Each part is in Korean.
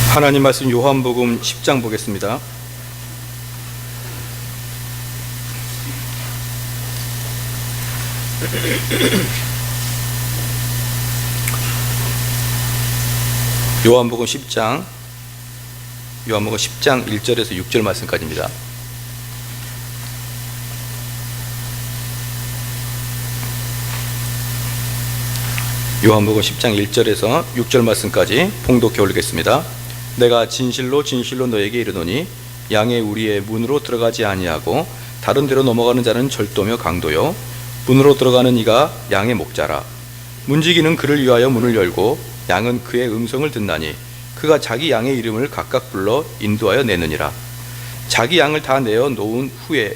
하나님 말씀 요한복음 10장 보겠습니다. 요한복음 10장 1절에서 6절 말씀까지입니다. 요한복음 10장 1절에서 6절 말씀까지 봉독해 올리겠습니다. 내가 진실로 진실로 너에게 이르노니 양의 우리의 문으로 들어가지 아니하고 다른 데로 넘어가는 자는 절도며 강도요 문으로 들어가는 이가 양의 목자라. 문지기는 그를 위하여 문을 열고 양은 그의 음성을 듣나니 그가 자기 양의 이름을 각각 불러 인도하여 내느니라. 자기 양을 다 내어 놓은 후에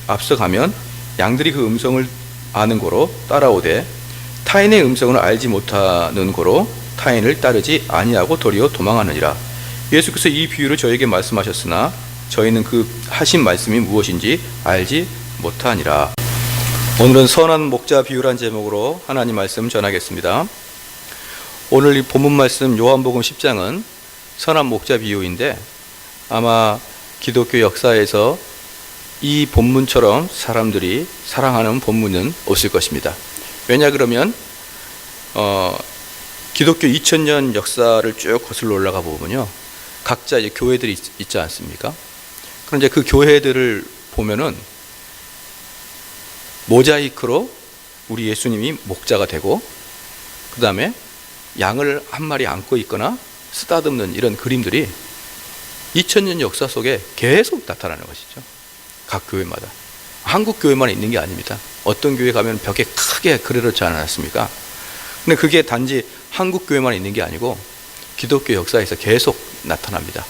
앞서가면 양들이 그 음성을 아는 고로 따라오되 타인의 음성을 알지 못하는 고로 타인을 따르지 아니하고 도리어 도망하느니라. 예수께서 이 비유를 저에게 말씀하셨으나 저희는 그 하신 말씀이 무엇인지 알지 못하니라. 오늘은 선한 목자 비유란 제목으로 하나님 말씀 전하겠습니다. 오늘 이 본문 말씀 요한복음 10장은 선한 목자 비유인데 아마 기독교 역사에서 이 본문처럼 사람들이 사랑하는 본문은 없을 것입니다. 왜냐 그러면 기독교 2000년 역사를 쭉 거슬러 올라가 보면요, 각자 이제 교회들이 있지 않습니까? 그런데 그 교회들을 보면은 모자이크로 우리 예수님이 목자가 되고, 그 다음에 양을 한 마리 안고 있거나 쓰다듬는 이런 그림들이 2000년 역사 속에 계속 나타나는 것이죠. 각 교회마다. 한국 교회만 있는 게 아닙니다. 어떤 교회 가면 벽에 크게 그려놓지 않았습니까? 근데 그게 단지 한국 교회만 있는 게 아니고 기독교 역사에서 계속 나타납니다.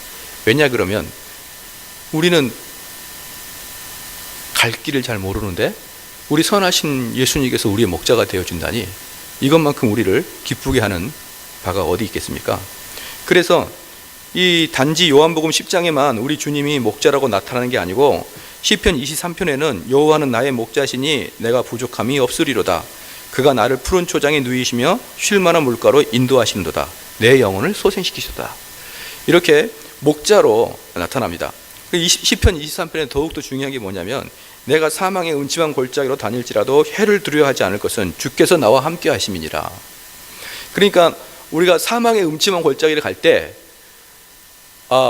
왜냐 그러면 우리는 갈 길을 잘 모르는데 우리 선하신 예수님께서 우리의 목자가 되어준다니 이것만큼 우리를 기쁘게 하는 바가 어디 있겠습니까? 그래서 이 단지 요한복음 10장에만 우리 주님이 목자라고 나타나는 게 아니고 시편 23편에는 여호와는 나의 목자시니 내가 부족함이 없으리로다. 그가 나를 푸른 초장에 누이시며 쉴 만한 물가로 인도하시는도다. 내 영혼을 소생시키셨다. 이렇게 목자로 나타납니다. 시편 23편에 더욱더 중요한 게 뭐냐면 내가 사망의 음침한 골짜기로 다닐지라도 해를 두려워하지 않을 것은 주께서 나와 함께 하심이니라. 그러니까 우리가 사망의 음침한 골짜기를 갈 때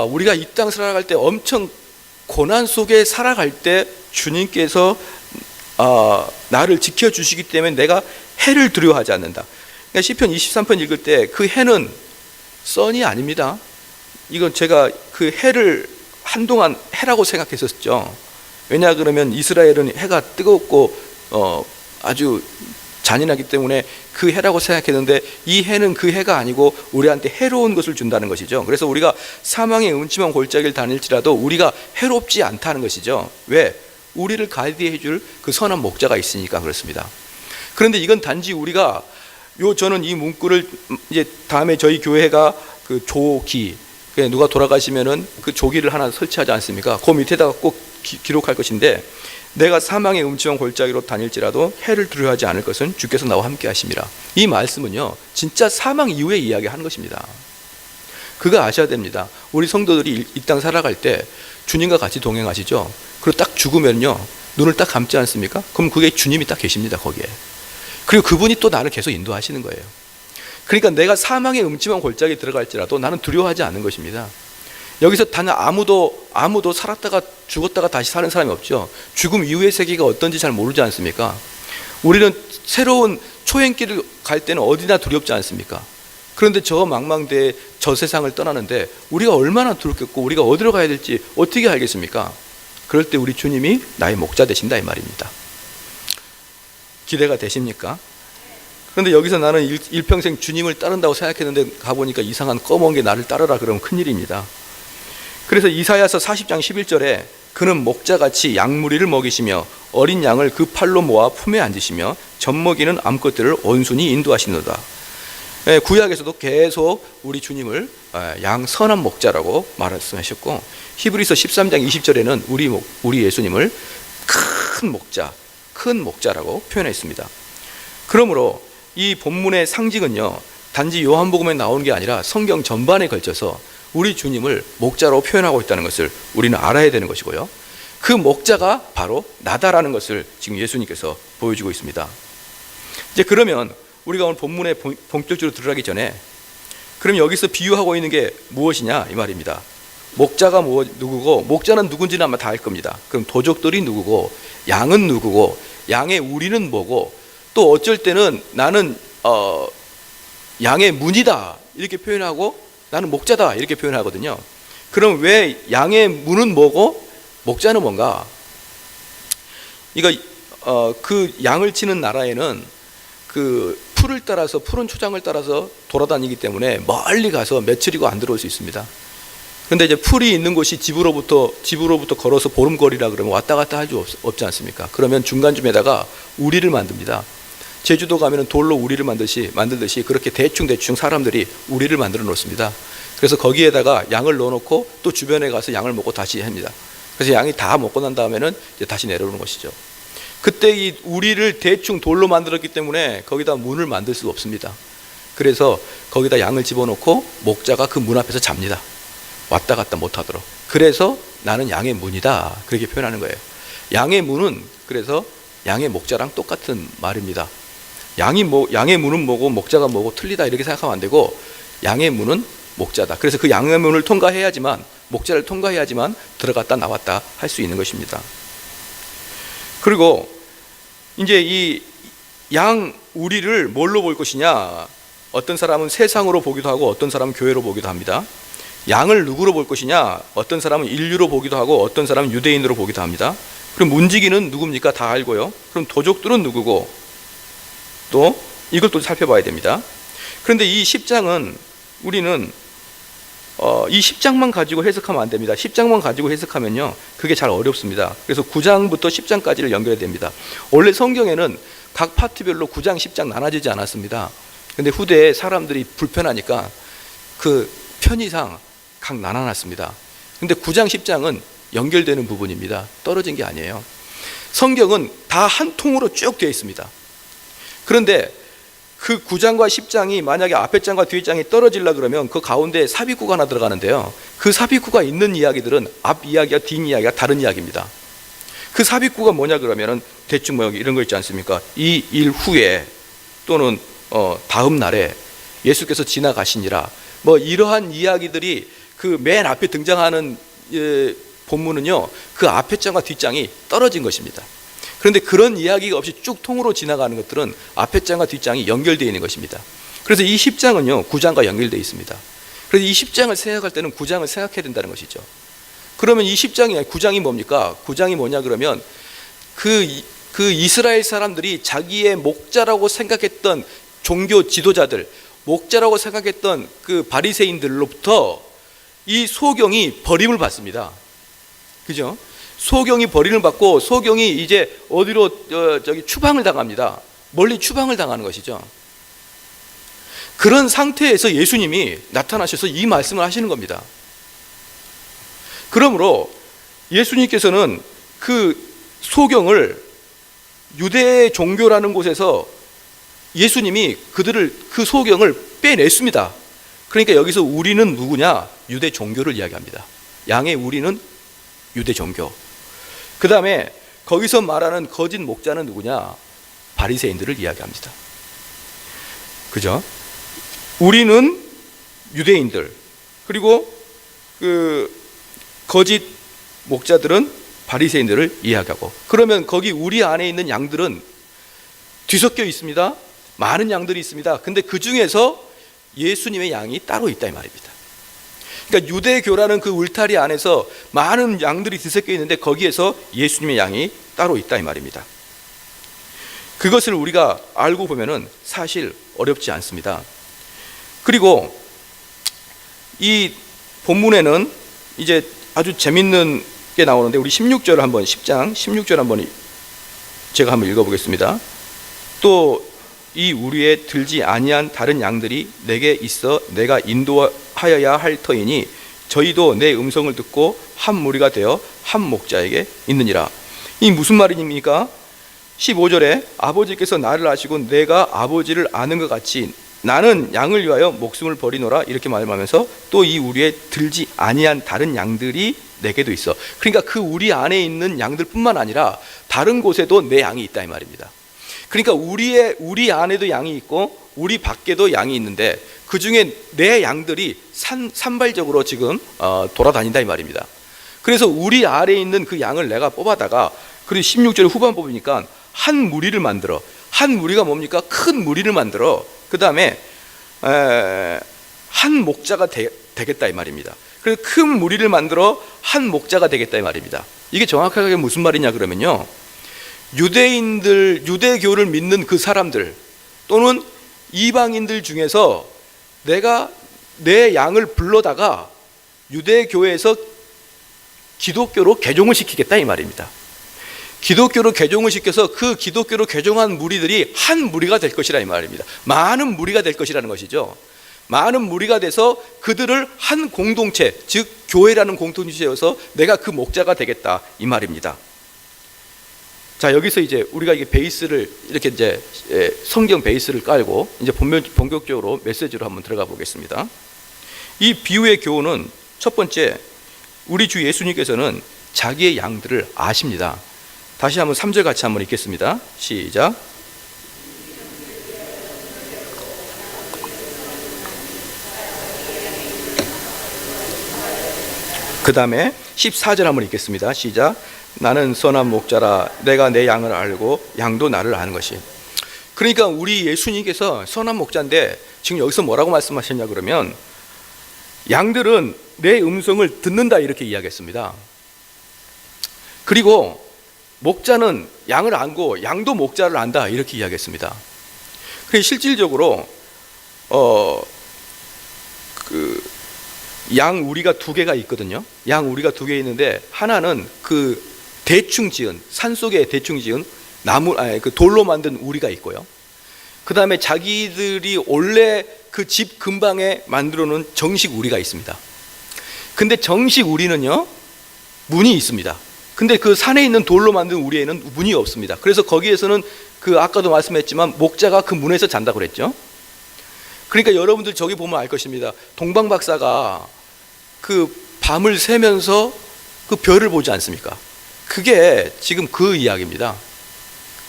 우리가 이 땅 살아갈 때 엄청 고난 속에 살아갈 때 주님께서 나를 지켜주시기 때문에 내가 해를 두려워하지 않는다. 그러니까 시편 23편 읽을 때 그 해는 선이 아닙니다. 이건 제가 그 해를 한동안 해라고 생각했었죠. 왜냐 그러면 이스라엘은 해가 뜨겁고 아주 잔인하기 때문에 그 해라고 생각했는데 이 해는 그 해가 아니고 우리한테 해로운 것을 준다는 것이죠. 그래서 우리가 사망의 음침한 골짜기를 다닐지라도 우리가 해롭지 않다는 것이죠. 왜? 우리를 가이드해 줄 그 선한 목자가 있으니까 그렇습니다. 그런데 이건 단지 우리가 저는 이 문구를 이제 다음에 저희 교회가 그 조기, 누가 돌아가시면은 그 조기를 하나 설치하지 않습니까? 그 밑에다가 꼭 기록할 것인데 내가 사망의 음침한 골짜기로 다닐지라도 해를 두려워하지 않을 것은 주께서 나와 함께 하심이라. 이 말씀은요 진짜 사망 이후에 이야기하는 것입니다. 그거 아셔야 됩니다. 우리 성도들이 이 땅 살아갈 때 주님과 같이 동행하시죠. 그리고 딱 죽으면요 눈을 딱 감지 않습니까? 그럼 그게 주님이 딱 계십니다 거기에. 그리고 그분이 또 나를 계속 인도하시는 거예요. 그러니까 내가 사망의 음침한 골짜기에 들어갈지라도 나는 두려워하지 않는 것입니다. 여기서 단 아무도 살았다가 죽었다가 다시 사는 사람이 없죠. 죽음 이후의 세계가 어떤지 잘 모르지 않습니까? 우리는 새로운 초행길을 갈 때는 어디나 두렵지 않습니까? 그런데 저 망망대해 저 세상을 떠나는데 우리가 얼마나 두렵겠고 우리가 어디로 가야 될지 어떻게 알겠습니까? 그럴 때 우리 주님이 나의 목자 되신다 이 말입니다. 기대가 되십니까? 그런데 여기서 나는 일평생 주님을 따른다고 생각했는데 가보니까 이상한 검은 게 나를 따르라 그러면 큰일입니다. 그래서 이사야서 40장 11절에 그는 목자같이 양무리를 먹이시며 어린 양을 그 팔로 모아 품에 앉으시며 젖먹이는 암컷들을 온순히 인도하시노다. 구약에서도 계속 우리 주님을 양 선한 목자라고 말씀하셨고 히브리서 13장 20절에는 우리 예수님을 큰 목자라고 표현했습니다. 그러므로 이 본문의 상징은요 단지 요한복음에 나오는 게 아니라 성경 전반에 걸쳐서 우리 주님을 목자로 표현하고 있다는 것을 우리는 알아야 되는 것이고요. 그 목자가 바로 나다라는 것을 지금 예수님께서 보여주고 있습니다. 이제 그러면 우리가 오늘 본문에 본격적으로 들어가기 전에 그럼 여기서 비유하고 있는 게 무엇이냐 이 말입니다. 목자가 누구고 목자는 누군지는 아마 다 알 겁니다. 그럼 도적들이 누구고 양은 누구고 양의 우리는 뭐고 또 어쩔 때는 나는 양의 문이다 이렇게 표현하고 나는 목자다 이렇게 표현하거든요. 그럼 왜 양의 문은 뭐고 목자는 뭔가? 그 양을 치는 나라에는 그 풀을 따라서 푸른 초장을 따라서 돌아다니기 때문에 멀리 가서 며칠이고 안 들어올 수 있습니다. 그런데 이제 풀이 있는 곳이 집으로부터 걸어서 보름거리라 그러면 왔다 갔다 할 수 없지 않습니까? 그러면 중간쯤에다가 우리를 만듭니다. 제주도 가면은 돌로 우리를 만들듯이 그렇게 대충 사람들이 우리를 만들어 놓습니다. 그래서 거기에다가 양을 넣어놓고 또 주변에 가서 양을 먹고 다시 합니다. 그래서 양이 다 먹고 난 다음에는 이제 다시 내려오는 것이죠. 그때 이 우리를 대충 돌로 만들었기 때문에 거기다 문을 만들 수가 없습니다. 그래서 거기다 양을 집어넣고 목자가 그 문 앞에서 잡니다. 왔다 갔다 못하도록. 그래서 나는 양의 문이다 그렇게 표현하는 거예요. 양의 문은 그래서 양의 목자랑 똑같은 말입니다. 양의 문은 뭐고 목자가 뭐고 틀리다 이렇게 생각하면 안 되고 양의 문은 목자다. 그래서 그 양의 문을 통과해야지만 목자를 통과해야지만 들어갔다 나왔다 할 수 있는 것입니다. 그리고 이제 이 양 우리를 뭘로 볼 것이냐? 어떤 사람은 세상으로 보기도 하고 어떤 사람은 교회로 보기도 합니다. 양을 누구로 볼 것이냐? 어떤 사람은 인류로 보기도 하고 어떤 사람은 유대인으로 보기도 합니다. 그럼 문지기는 누굽니까? 다 알고요. 그럼 도적들은 누구고? 또 이걸 또 살펴봐야 됩니다. 그런데 이 10장은 우리는 이 10장만 가지고 해석하면 안 됩니다. 10장만 가지고 해석하면요 그게 잘 어렵습니다. 그래서 9장부터 10장까지를 연결해야 됩니다. 원래 성경에는 각 파트별로 9장 10장 나눠지지 않았습니다. 그런데 후대에 사람들이 불편하니까 그 편의상 각 나눠놨습니다. 그런데 9장 10장은 연결되는 부분입니다. 떨어진 게 아니에요. 성경은 다 한 통으로 쭉 되어 있습니다. 그런데 그 9장과 10장이 만약에 앞에 장과 뒤에 장이 떨어지려 그러면 그 가운데 삽입구가 하나 들어가는데요. 그 삽입구가 있는 이야기들은 앞 이야기와 뒷 이야기가 다른 이야기입니다. 그 삽입구가 뭐냐 그러면은 대충 이런 거 있지 않습니까? 이 일 후에 또는 다음 날에 예수께서 지나가시니라 이러한 이야기들이 그 맨 앞에 등장하는 본문은요 그 앞에 장과 뒷장이 떨어진 것입니다. 그런데 그런 이야기가 없이 쭉 통으로 지나가는 것들은 앞에 장과 뒷장이 연결되어 있는 것입니다. 그래서 이 10장은요 9장과 연결되어 있습니다. 그래서 이 10장을 생각할 때는 9장을 생각해야 된다는 것이죠. 그러면 이 10장이 9장이 뭡니까? 9장이 뭐냐 그러면 그 이스라엘 사람들이 자기의 목자라고 생각했던 종교 지도자들, 목자라고 생각했던 그 바리새인들로부터 이 소경이 버림을 받습니다. 그죠? 소경이 버림을 받고 소경이 이제 어디로 추방을 당합니다. 멀리 추방을 당하는 것이죠. 그런 상태에서 예수님이 나타나셔서 이 말씀을 하시는 겁니다. 그러므로 예수님께서는 그 소경을 유대 종교라는 곳에서 예수님이 그 소경을 빼냈습니다. 그러니까 여기서 우리는 누구냐? 유대 종교를 이야기합니다. 양의 우리는 유대 종교. 그 다음에 거기서 말하는 거짓 목자는 누구냐? 바리새인들을 이야기합니다. 그죠? 우리는 유대인들, 그리고 그 거짓 목자들은 바리새인들을 이야기하고, 그러면 거기 우리 안에 있는 양들은 뒤섞여 있습니다. 많은 양들이 있습니다. 근데 그 중에서 예수님의 양이 따로 있다 이 말입니다. 그러니까 유대교라는 그 울타리 안에서 많은 양들이 뒤섞여 있는데 거기에서 예수님의 양이 따로 있다 이 말입니다. 그것을 우리가 알고 보면은 사실 어렵지 않습니다. 그리고 이 본문에는 이제 아주 재밌는 게 나오는데 우리 16절 한번 10장 16절 한번 제가 한번 읽어보겠습니다. 또 이 우리에 들지 아니한 다른 양들이 내게 있어 내가 인도하여야 할 터이니 저희도 내 음성을 듣고 한 무리가 되어 한 목자에게 있느니라. 이 무슨 말입니까? 15절에 아버지께서 나를 아시고 내가 아버지를 아는 것 같이 나는 양을 위하여 목숨을 버리노라 이렇게 말하면서 또 이 우리에 들지 아니한 다른 양들이 내게도 있어. 그러니까 그 우리 안에 있는 양들뿐만 아니라 다른 곳에도 내 양이 있다 이 말입니다. 그러니까 우리 안에도 양이 있고 우리 밖에도 양이 있는데 그 중에 내 양들이 산발적으로 지금 돌아다닌다 이 말입니다. 그래서 우리 아래에 있는 그 양을 내가 뽑아다가 그리고 16절 후반 보니까 한 무리를 만들어. 한 무리가 뭡니까? 큰 무리를 만들어. 그 다음에 한 목자가 되겠다 이 말입니다. 그래서 큰 무리를 만들어 한 목자가 되겠다 이 말입니다. 이게 정확하게 무슨 말이냐 그러면요, 유대교를 믿는 그 사람들 또는 이방인들 중에서 내가 내 양을 불러다가 유대교에서 기독교로 개종을 시키겠다 이 말입니다. 기독교로 개종을 시켜서 그 기독교로 개종한 무리들이 한 무리가 될 것이라 이 말입니다. 많은 무리가 될 것이라는 것이죠. 많은 무리가 돼서 그들을 한 공동체, 즉 교회라는 공동체여서 내가 그 목자가 되겠다 이 말입니다. 자, 여기서 이제 우리가 이게 베이스를 이렇게 이제 성경 베이스를 깔고 이제 본격적으로 메시지로 한번 들어가 보겠습니다. 이 비유의 교훈은 첫 번째, 우리 주 예수님께서는 자기의 양들을 아십니다. 다시 한번 3절 같이 한번 읽겠습니다. 시작. 그 다음에 14절 한번 읽겠습니다. 시작. 나는 선한 목자라 내가 내 양을 알고 양도 나를 아는 것이. 그러니까 우리 예수님께서 선한 목자인데 지금 여기서 뭐라고 말씀하셨냐 그러면 양들은 내 음성을 듣는다 이렇게 이야기했습니다. 그리고 목자는 양을 알고 양도 목자를 안다 이렇게 이야기했습니다. 그래서 실질적으로 양 우리가 두 개가 있거든요. 양 우리가 두 개 있는데 하나는 그 대충 지은 산속에 대충 지은 그 돌로 만든 우리가 있고요. 그 다음에 자기들이 원래 그 집 근방에 만들어 놓은 정식 우리가 있습니다. 근데 정식 우리는요 문이 있습니다. 근데 그 산에 있는 돌로 만든 우리에는 문이 없습니다. 그래서 거기에서는 그 아까도 말씀했지만 목자가 그 문에서 잔다고 그랬죠. 그러니까 여러분들 저기 보면 알 것입니다. 동방 박사가 그 밤을 새면서 그 별을 보지 않습니까? 그게 지금 그 이야기입니다.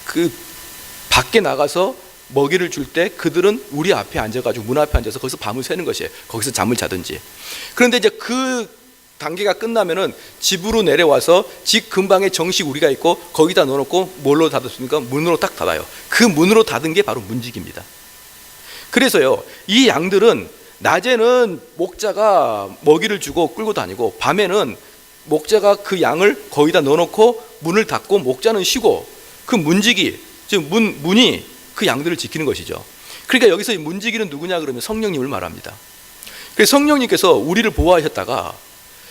그 밖에 나가서 먹이를 줄 때 그들은 우리 앞에 앉아가지고 문 앞에 앉아서 거기서 밤을 새는 것이에요. 거기서 잠을 자든지. 그런데 이제 그 단계가 끝나면은 집으로 내려와서 집 근방에 정식 우리가 있고 거기다 넣어놓고 뭘로 닫았습니까? 문으로 딱 닫아요. 그 문으로 닫은 게 바로 문지기입니다. 그래서요, 이 양들은 낮에는 목자가 먹이를 주고 끌고 다니고 밤에는 목자가 그 양을 거기다 넣어놓고 문을 닫고 목자는 쉬고 그 문지기, 즉 문이 그 양들을 지키는 것이죠. 그러니까 여기서 이 문지기는 누구냐 그러면 성령님을 말합니다. 그래서 성령님께서 우리를 보호하셨다가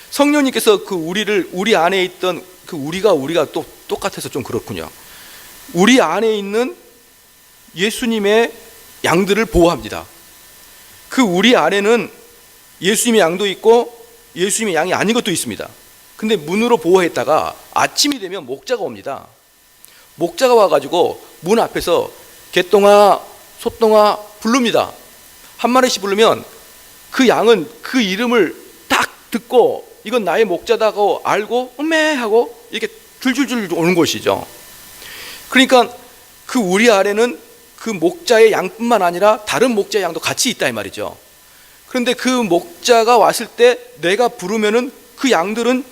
성령님께서 그 우리 안에 있던 그 우리가 또 똑같아서 좀 그렇군요. 우리 안에 있는 예수님의 양들을 보호합니다. 그 우리 안에는 예수님의 양도 있고 예수님의 양이 아닌 것도 있습니다. 근데 문으로 보호했다가 아침이 되면 목자가 옵니다. 목자가 와가지고 문 앞에서 개똥아, 소똥아 부릅니다. 한 마리씩 부르면 그 양은 그 이름을 딱 듣고 이건 나의 목자다고 알고 음메 하고 이렇게 줄줄줄 오는 것이죠. 그러니까 그 우리 안에는 그 목자의 양뿐만 아니라 다른 목자의 양도 같이 있다 이 말이죠. 그런데 그 목자가 왔을 때 내가 부르면은 그 양들은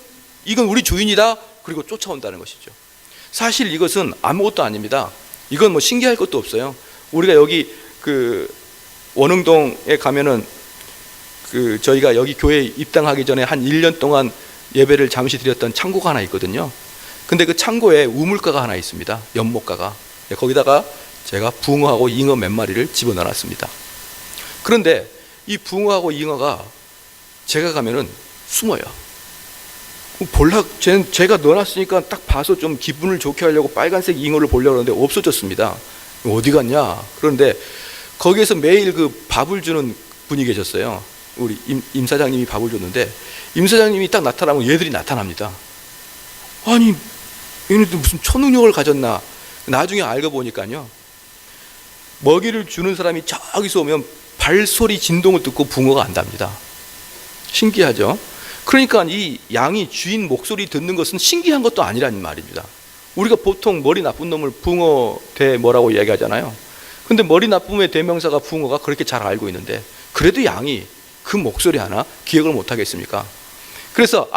이건 우리 주인이다 그리고 쫓아온다는 것이죠. 사실 이것은 아무것도 아닙니다. 이건 뭐 신기할 것도 없어요. 우리가 여기 그 원흥동에 가면은 그 저희가 여기 교회에 입당하기 전에 한 1년 동안 예배를 잠시 드렸던 창고가 하나 있거든요. 근데 그 창고에 우물가가 하나 있습니다. 연못가가. 거기다가 제가 붕어하고 잉어 몇 마리를 집어넣었습니다. 그런데 이 붕어하고 잉어가 제가 가면은 숨어요. 제가 넣어놨으니까 딱 봐서 좀 기분을 좋게 하려고 빨간색 잉어를 보려고 하는데 없어졌습니다. 어디 갔냐? 그런데 거기에서 매일 그 밥을 주는 분이 계셨어요. 우리 임 사장님이 밥을 줬는데 임 사장님이 딱 나타나면 얘들이 나타납니다. 아니 얘네들 무슨 초능력을 가졌나? 나중에 알고 보니까요, 먹이를 주는 사람이 저기서 오면 발소리 진동을 듣고 붕어가 안답니다. 신기하죠? 그러니까 이 양이 주인 목소리 듣는 것은 신기한 것도 아니라는 말입니다. 우리가 보통 머리 나쁜 놈을 붕어 대 뭐라고 이야기하잖아요. 근데 머리 나쁨의 대명사가 붕어가 그렇게 잘 알고 있는데 그래도 양이 그 목소리 하나 기억을 못 하겠습니까? 그래서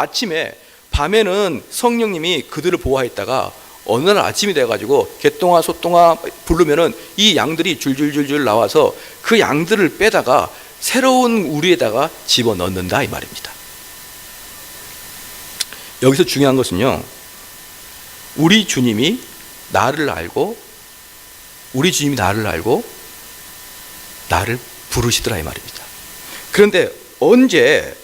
밤에는 성령님이 그들을 보호했다가 어느 날 아침이 돼가지고 개똥아 소똥아 부르면은 이 양들이 줄줄줄줄 나와서 그 양들을 빼다가 새로운 우리에다가 집어넣는다 이 말입니다. 여기서 중요한 것은요, 우리 주님이 나를 알고 나를 부르시더라 이 말입니다. 그런데 언제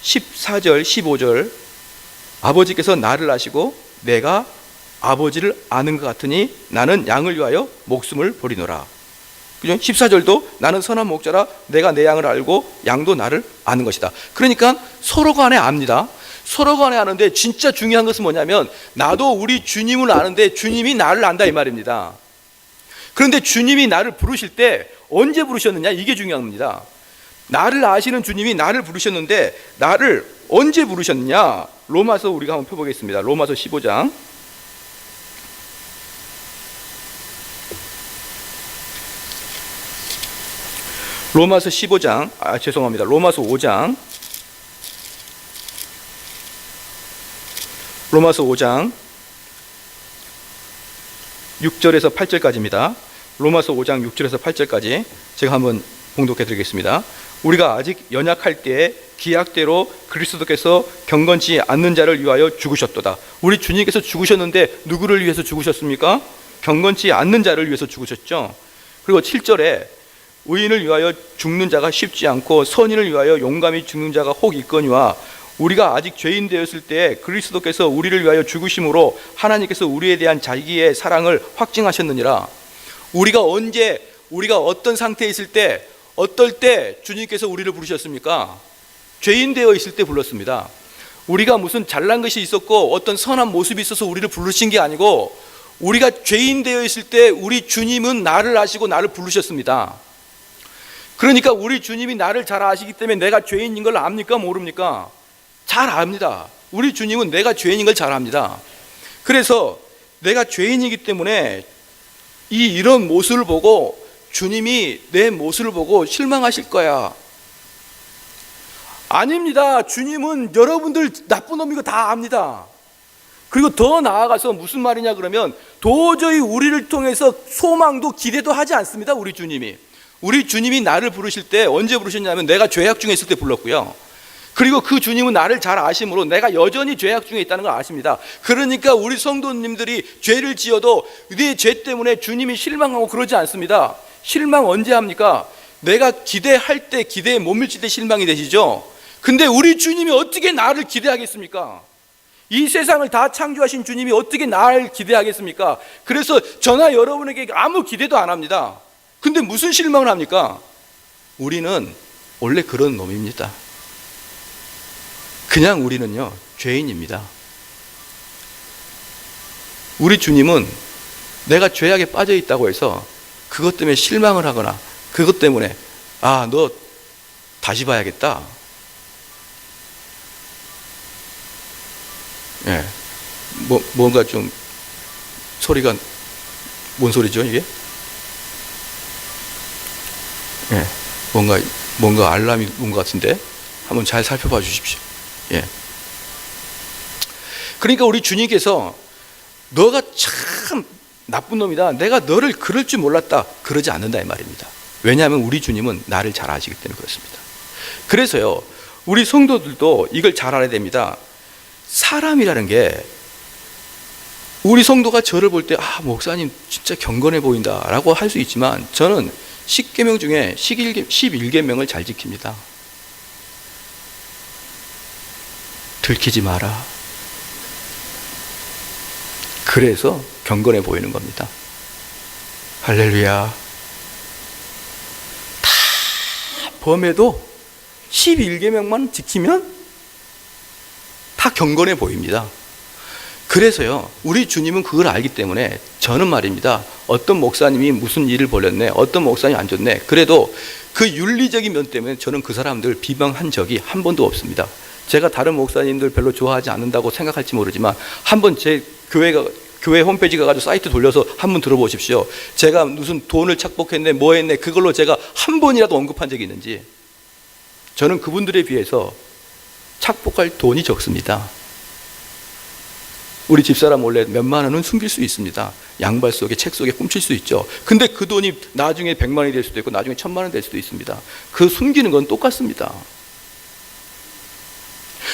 14절 15절 아버지께서 나를 아시고 내가 아버지를 아는 것 같으니 나는 양을 위하여 목숨을 버리노라. 그죠? 14절도 나는 선한 목자라 내가 내 양을 알고 양도 나를 아는 것이다. 그러니까 서로 간에 압니다. 서로 간에 아는데 진짜 중요한 것은 뭐냐면 나도 우리 주님을 아는데 주님이 나를 안다 이 말입니다. 그런데 주님이 나를 부르실 때 언제 부르셨느냐 이게 중요합니다. 나를 아시는 주님이 나를 부르셨는데 나를 언제 부르셨느냐. 로마서 우리가 한번 펴보겠습니다. 로마서 15장 로마서 5장 로마서 5장 6절에서 8절까지입니다. 로마서 5장 6절에서 8절까지 제가 한번 봉독해 드리겠습니다. 우리가 아직 연약할 때에 기약대로 그리스도께서 경건치 않는 자를 위하여 죽으셨도다. 우리 주님께서 죽으셨는데 누구를 위해서 죽으셨습니까? 경건치 않는 자를 위해서 죽으셨죠. 그리고 7절에 의인을 위하여 죽는 자가 쉽지 않고 선인을 위하여 용감히 죽는 자가 혹 있거니와 우리가 아직 죄인 되었을 때 그리스도께서 우리를 위하여 죽으심으로 하나님께서 우리에 대한 자기의 사랑을 확증하셨느니라. 우리가 어떤 상태에 있을 때 어떨 때 주님께서 우리를 부르셨습니까? 죄인 되어 있을 때 불렀습니다. 우리가 무슨 잘난 것이 있었고 어떤 선한 모습이 있어서 우리를 부르신 게 아니고 우리가 죄인 되어 있을 때 우리 주님은 나를 아시고 나를 부르셨습니다. 그러니까 우리 주님이 나를 잘 아시기 때문에 내가 죄인인 걸 압니까? 모릅니까? 잘 압니다. 우리 주님은 내가 죄인인 걸 잘 압니다. 그래서 내가 죄인이기 때문에 이런 모습을 보고 주님이 내 모습을 보고 실망하실 거야. 아닙니다. 주님은 여러분들 나쁜 놈이고 다 압니다. 그리고 더 나아가서 무슨 말이냐 그러면 도저히 우리를 통해서 소망도 기대도 하지 않습니다. 우리 주님이 나를 부르실 때 언제 부르셨냐면 내가 죄악 중에 있을 때 불렀고요. 그리고 그 주님은 나를 잘 아심으로 내가 여전히 죄악 중에 있다는 걸 아십니다. 그러니까 우리 성도님들이 죄를 지어도 네 죄 때문에 주님이 실망하고 그러지 않습니다. 실망 언제 합니까? 내가 기대할 때 기대에 못 미칠 때 실망이 되시죠. 근데 우리 주님이 어떻게 나를 기대하겠습니까? 이 세상을 다 창조하신 주님이 어떻게 나를 기대하겠습니까? 그래서 저나 여러분에게 아무 기대도 안 합니다. 근데 무슨 실망을 합니까? 우리는 원래 그런 놈입니다. 그냥 우리는요 죄인입니다. 우리 주님은 내가 죄악에 빠져 있다고 해서 그것 때문에 실망을 하거나 그것 때문에 너 다시 봐야겠다. 뭔가 좀 소리가 뭔 소리죠 이게? 뭔가 알람이 온 것 같은데 한번 잘 살펴봐 주십시오. 그러니까 우리 주님께서 너가 참 나쁜 놈이다. 내가 너를 그럴 줄 몰랐다. 그러지 않는다 이 말입니다. 왜냐하면 우리 주님은 나를 잘 아시기 때문에 그렇습니다. 그래서요 우리 성도들도 이걸 잘 알아야 됩니다. 사람이라는 게 우리 성도가 저를 볼 때 목사님 진짜 경건해 보인다 라고 할 수 있지만 저는 10계명 중에 11계명을 잘 지킵니다. 들키지 마라. 그래서 경건해 보이는 겁니다. 할렐루야. 다 범해도 11계명만 지키면 다 경건해 보입니다. 그래서요 우리 주님은 그걸 알기 때문에 저는 말입니다 어떤 목사님이 무슨 일을 벌였네 어떤 목사님이 안 좋네 그래도 그 윤리적인 면 때문에 저는 그 사람들 비방한 적이 한 번도 없습니다. 제가 다른 목사님들 별로 좋아하지 않는다고 생각할지 모르지만 한번 제 교회 홈페이지 가가지고 사이트 돌려서 한번 들어보십시오. 제가 무슨 돈을 착복했네 뭐 했네 그걸로 제가 한 번이라도 언급한 적이 있는지. 저는 그분들에 비해서 착복할 돈이 적습니다. 우리 집사람 몰래 몇만 원은 숨길 수 있습니다. 양발 속에 책 속에 훔칠 수 있죠. 근데 그 돈이 나중에 100만 원이 될 수도 있고 나중에 1000만 원 될 수도 있습니다. 그 숨기는 건 똑같습니다.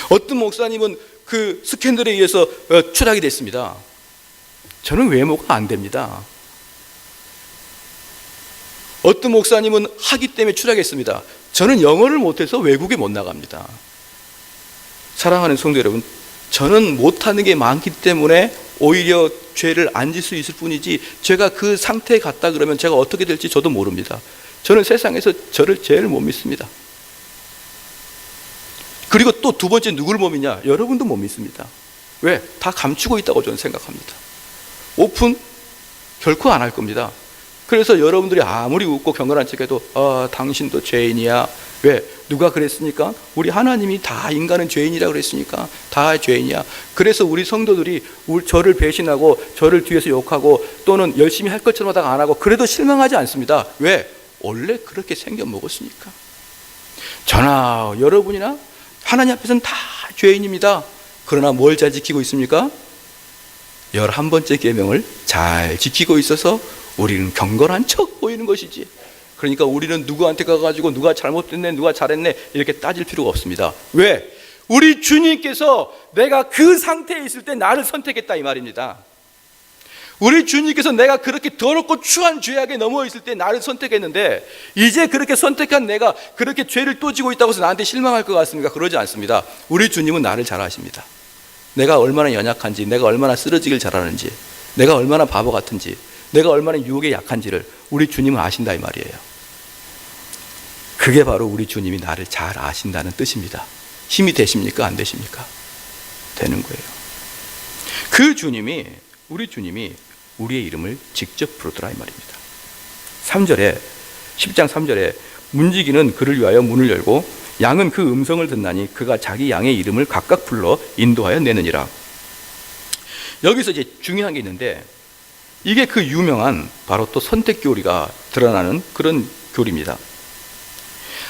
어떤 목사님은 그 스캔들에 의해서 추락이 됐습니다. 저는 외모가 안 됩니다. 어떤 목사님은 학위 때문에 추락했습니다. 저는 영어를 못해서 외국에 못 나갑니다. 사랑하는 성도 여러분, 저는 못하는 게 많기 때문에 오히려 죄를 안 질 수 있을 뿐이지 제가 그 상태에 갔다 그러면 제가 어떻게 될지 저도 모릅니다. 저는 세상에서 저를 제일 못 믿습니다. 그리고 또 두 번째 누구를 못 믿냐? 여러분도 못 믿습니다. 왜? 다 감추고 있다고 저는 생각합니다. 오픈? 결코 안 할 겁니다. 그래서 여러분들이 아무리 웃고 경건한 척해도 당신도 죄인이야. 왜? 누가 그랬습니까? 우리 하나님이 다 인간은 죄인이라고 그랬으니까 다 죄인이야. 그래서 우리 성도들이 저를 배신하고 저를 뒤에서 욕하고 또는 열심히 할 것처럼 하다가 안 하고 그래도 실망하지 않습니다. 왜? 원래 그렇게 생겨 먹었으니까. 저나 여러분이나 하나님 앞에서는 다 죄인입니다. 그러나 뭘 잘 지키고 있습니까? 11번째 계명을 잘 지키고 있어서 우리는 경건한 척 보이는 것이지. 그러니까 우리는 누구한테 가가지고 누가 잘못됐네 누가 잘했네 이렇게 따질 필요가 없습니다. 왜? 우리 주님께서 내가 그 상태에 있을 때 나를 선택했다 이 말입니다. 우리 주님께서 내가 그렇게 더럽고 추한 죄악에 넘어 있을 때 나를 선택했는데 이제 그렇게 선택한 내가 그렇게 죄를 또 지고 있다고 해서 나한테 실망할 것 같습니까? 그러지 않습니다. 우리 주님은 나를 잘 아십니다. 내가 얼마나 연약한지, 내가 얼마나 쓰러지길 잘하는지, 내가 얼마나 바보 같은지, 내가 얼마나 유혹에 약한지를 우리 주님은 아신다 이 말이에요. 그게 바로 우리 주님이 나를 잘 아신다는 뜻입니다. 힘이 되십니까? 안 되십니까? 되는 거예요. 그 주님이, 우리 주님이 우리의 이름을 직접 부르더라 이 말입니다. 3절에 10장 3절에 문지기는 그를 위하여 문을 열고 양은 그 음성을 듣나니 그가 자기 양의 이름을 각각 불러 인도하여 내느니라. 여기서 이제 중요한 게 있는데 이게 그 유명한 바로 또 선택 교리가 드러나는 그런 교리입니다.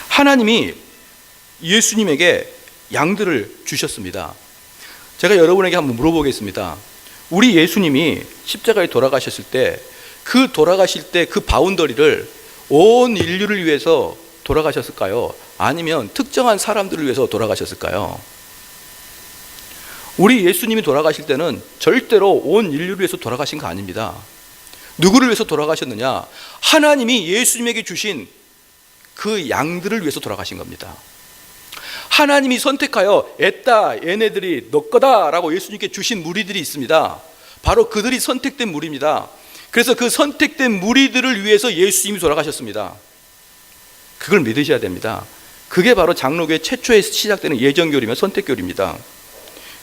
하나님이 예수님에게 양들을 주셨습니다. 제가 여러분에게 한번 물어보겠습니다. 우리 예수님이 십자가에 돌아가셨을 때 그 돌아가실 때 그 바운더리를 온 인류를 위해서 돌아가셨을까요? 아니면 특정한 사람들을 위해서 돌아가셨을까요? 우리 예수님이 돌아가실 때는 절대로 온 인류를 위해서 돌아가신 거 아닙니다. 누구를 위해서 돌아가셨느냐? 하나님이 예수님에게 주신 그 양들을 위해서 돌아가신 겁니다. 하나님이 선택하여 애따 얘네들이 너 거다라고 예수님께 주신 무리들이 있습니다. 바로 그들이 선택된 무리입니다. 그래서 그 선택된 무리들을 위해서 예수님이 돌아가셨습니다. 그걸 믿으셔야 됩니다. 그게 바로 장로교회 최초에 시작되는 예정교리며 선택교리입니다.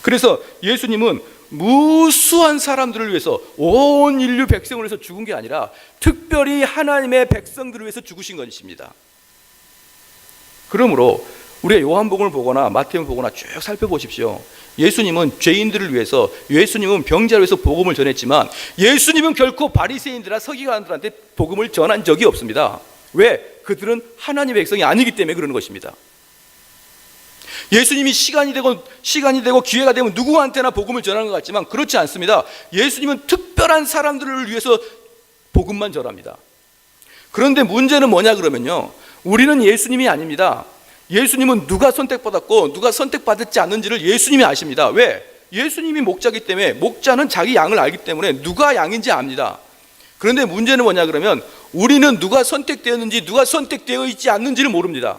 그래서 예수님은 무수한 사람들을 위해서 온 인류 백성을 위해서 죽은 게 아니라 특별히 하나님의 백성들을 위해서 죽으신 것입니다. 그러므로 우리가 요한복음을 보거나 마태복음을 보거나 쭉 살펴보십시오. 예수님은 죄인들을 위해서, 예수님은 병자를 위해서 복음을 전했지만 예수님은 결코 바리새인들이나 서기관들한테 복음을 전한 적이 없습니다. 왜? 그들은 하나님의 백성이 아니기 때문에 그러는 것입니다. 예수님이 시간이 되고 기회가 되면 누구한테나 복음을 전하는 것 같지만 그렇지 않습니다. 예수님은 특별한 사람들을 위해서 복음만 전합니다. 그런데 문제는 뭐냐 그러면요, 우리는 예수님이 아닙니다. 예수님은 누가 선택받았고 누가 선택받았지 않는지를 예수님이 아십니다. 왜? 예수님이 목자이기 때문에, 목자는 자기 양을 알기 때문에 누가 양인지 압니다. 그런데 문제는 뭐냐 그러면 우리는 누가 선택되었는지 누가 선택되어 있지 않는지를 모릅니다.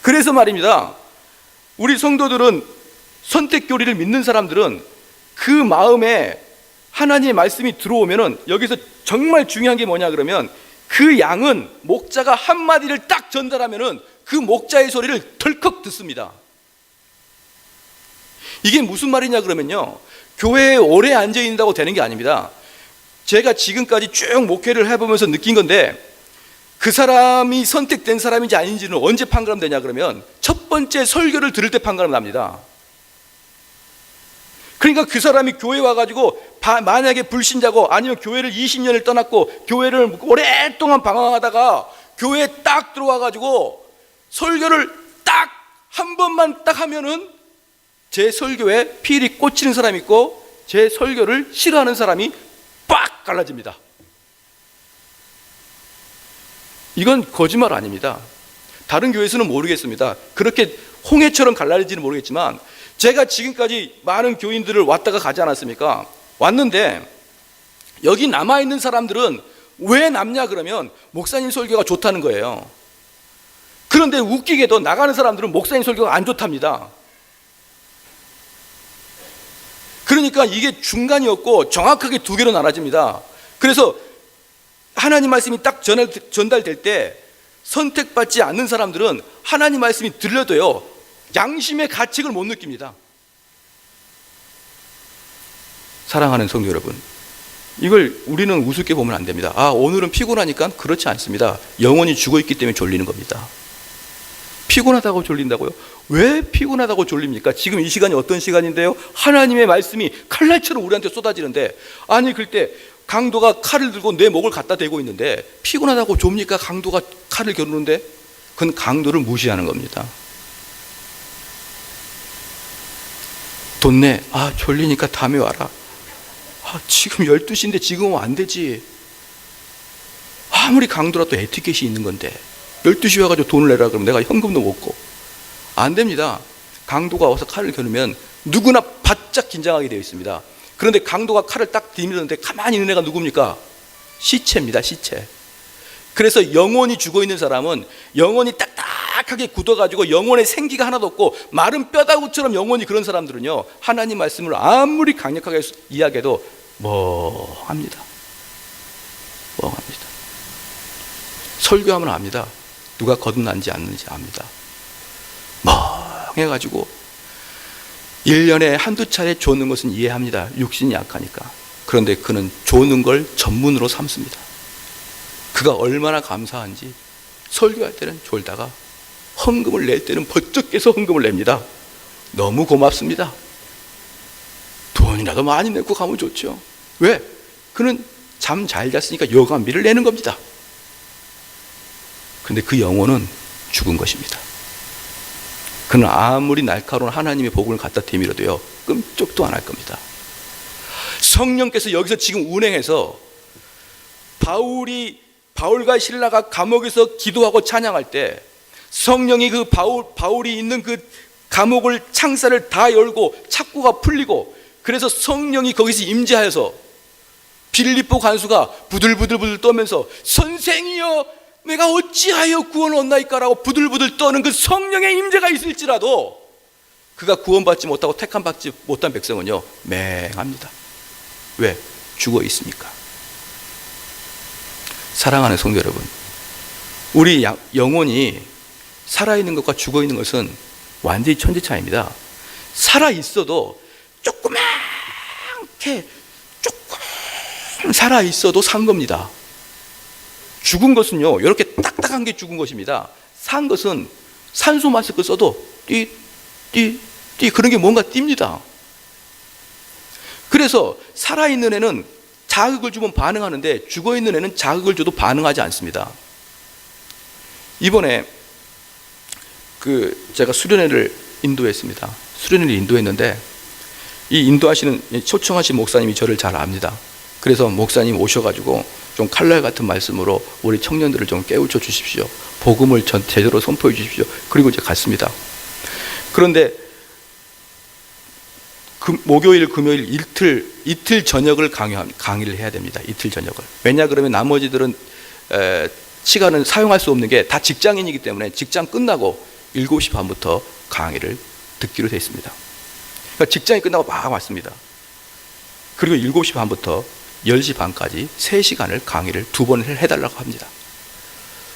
그래서 말입니다, 우리 성도들은, 선택교리를 믿는 사람들은 그 마음에 하나님의 말씀이 들어오면은 여기서 정말 중요한 게 뭐냐 그러면 그 양은 목자가 한마디를 딱 전달하면은 그 목자의 소리를 덜컥 듣습니다. 이게 무슨 말이냐 그러면요, 교회에 오래 앉아 있는다고 되는 게 아닙니다. 제가 지금까지 쭉 목회를 해보면서 느낀 건데 그 사람이 선택된 사람인지 아닌지는 언제 판가름되냐 그러면 첫 번째 설교를 들을 때 판가름 납니다. 그러니까 그 사람이 교회 와가지고 만약에 불신자고 아니면 교회를 20년을 떠났고 교회를 오랫동안 방황하다가 교회에 딱 들어와가지고 설교를 딱 한 번만 딱 하면은 제 설교에 필이 꽂히는 사람이 있고 제 설교를 싫어하는 사람이 빡 갈라집니다. 이건 거짓말 아닙니다. 다른 교회에서는 모르겠습니다. 그렇게 홍해처럼 갈라질지는 모르겠지만 제가 지금까지 많은 교인들을 왔다가 가지 않았습니까? 왔는데 여기 남아있는 사람들은 왜 남냐 그러면 목사님 설교가 좋다는 거예요. 그런데 웃기게도 나가는 사람들은 목사님 설교가 안 좋답니다. 그러니까 이게 중간이 없고 정확하게 두 개로 나눠집니다. 그래서 하나님 말씀이 딱 전달될 때 선택받지 않는 사람들은 하나님 말씀이 들려도요 양심의 가책을 못 느낍니다. 사랑하는 성도 여러분, 이걸 우리는 우습게 보면 안 됩니다. 오늘은 피곤하니까 그렇지 않습니다. 영혼이 죽어있기 때문에 졸리는 겁니다. 피곤하다고 졸린다고요? 왜 피곤하다고 졸립니까? 지금 이 시간이 어떤 시간인데요? 하나님의 말씀이 칼날처럼 우리한테 쏟아지는데, 아니 그때 강도가 칼을 들고 내 목을 갖다 대고 있는데 피곤하다고 좁니까? 강도가 칼을 겨누는데? 그건 강도를 무시하는 겁니다. 돈 내. 졸리니까 다음에 와라. 지금 12시인데 지금 오면 안 되지. 아무리 강도라도 에티켓이 있는 건데 12시 와가지고 돈을 내라 그러면 내가 현금도 못 고. 안 됩니다. 강도가 와서 칼을 겨누면 누구나 바짝 긴장하게 되어 있습니다. 그런데 강도가 칼을 딱 디미는데 가만히 있는 애가 누굽니까? 시체입니다. 시체. 그래서 영혼이 죽어있는 사람은 영혼이 딱딱하게 굳어가지고 영혼에 생기가 하나도 없고 마른 뼈다구처럼 영혼이 그런 사람들은요 하나님 말씀을 아무리 강력하게 이야기해도 멍합니다. 멍합니다. 설교하면 압니다. 누가 거듭난지 않는지 압니다. 멍해가지고 1년에 한두 차례 조는 것은 이해합니다. 육신이 약하니까. 그런데 그는 조는 걸 전문으로 삼습니다. 그가 얼마나 감사한지 설교할 때는 졸다가 헌금을 낼 때는 번쩍 깨서 헌금을 냅니다. 너무 고맙습니다. 돈이라도 많이 내고 가면 좋죠. 왜? 그는 잠 잘 잤으니까 여간비를 내는 겁니다. 그런데 그 영혼은 죽은 것입니다. 그는 아무리 날카로운 하나님의 복음을 갖다 대밀어도요 끔찍도 안 할 겁니다. 성령께서 여기서 지금 운행해서 바울과 실라가 감옥에서 기도하고 찬양할 때 성령이 그 바울이 있는 그 감옥을 창살을 다 열고 착고가 풀리고 그래서 성령이 거기서 임재하여서 빌립보 간수가 부들부들 떠면서 선생이여 내가 어찌하여 구원을 얻나이까라고 부들부들 떠는 그 성령의 임재가 있을지라도 그가 구원받지 못하고 택함받지 못한 백성은요 맹합니다. 왜? 죽어 있으니까. 사랑하는 성도 여러분, 우리 영혼이 살아있는 것과 죽어있는 것은 완전히 천지 차이입니다. 살아있어도 조금 살아있어도 산 겁니다. 죽은 것은요 이렇게 딱딱한 게 죽은 것입니다. 산 것은 산소 마스크 써도 띠 그런 게 뭔가 띱니다. 그래서 살아있는 애는 자극을 주면 반응하는데 죽어있는 애는 자극을 줘도 반응하지 않습니다. 이번에 제가 수련회를 인도했습니다. 수련회를 인도했는데 이 초청하신 목사님이 저를 잘 압니다. 그래서 목사님 오셔가지고 좀 칼날 같은 말씀으로 우리 청년들을 좀 깨우쳐 주십시오. 복음을 제대로 선포해 주십시오. 그리고 이제 갔습니다. 그런데 목요일, 금요일 이틀 저녁을 강의를 해야 됩니다. 이틀 저녁을. 왜냐 그러면 나머지들은 시간은 사용할 수 없는 게 다 직장인이기 때문에 직장 끝나고 7시 반부터 강의를 듣기로 되어 있습니다. 그러니까 직장이 끝나고 막 왔습니다. 그리고 7시 반부터 10시 반까지 3시간을 강의를 2번 해달라고 합니다.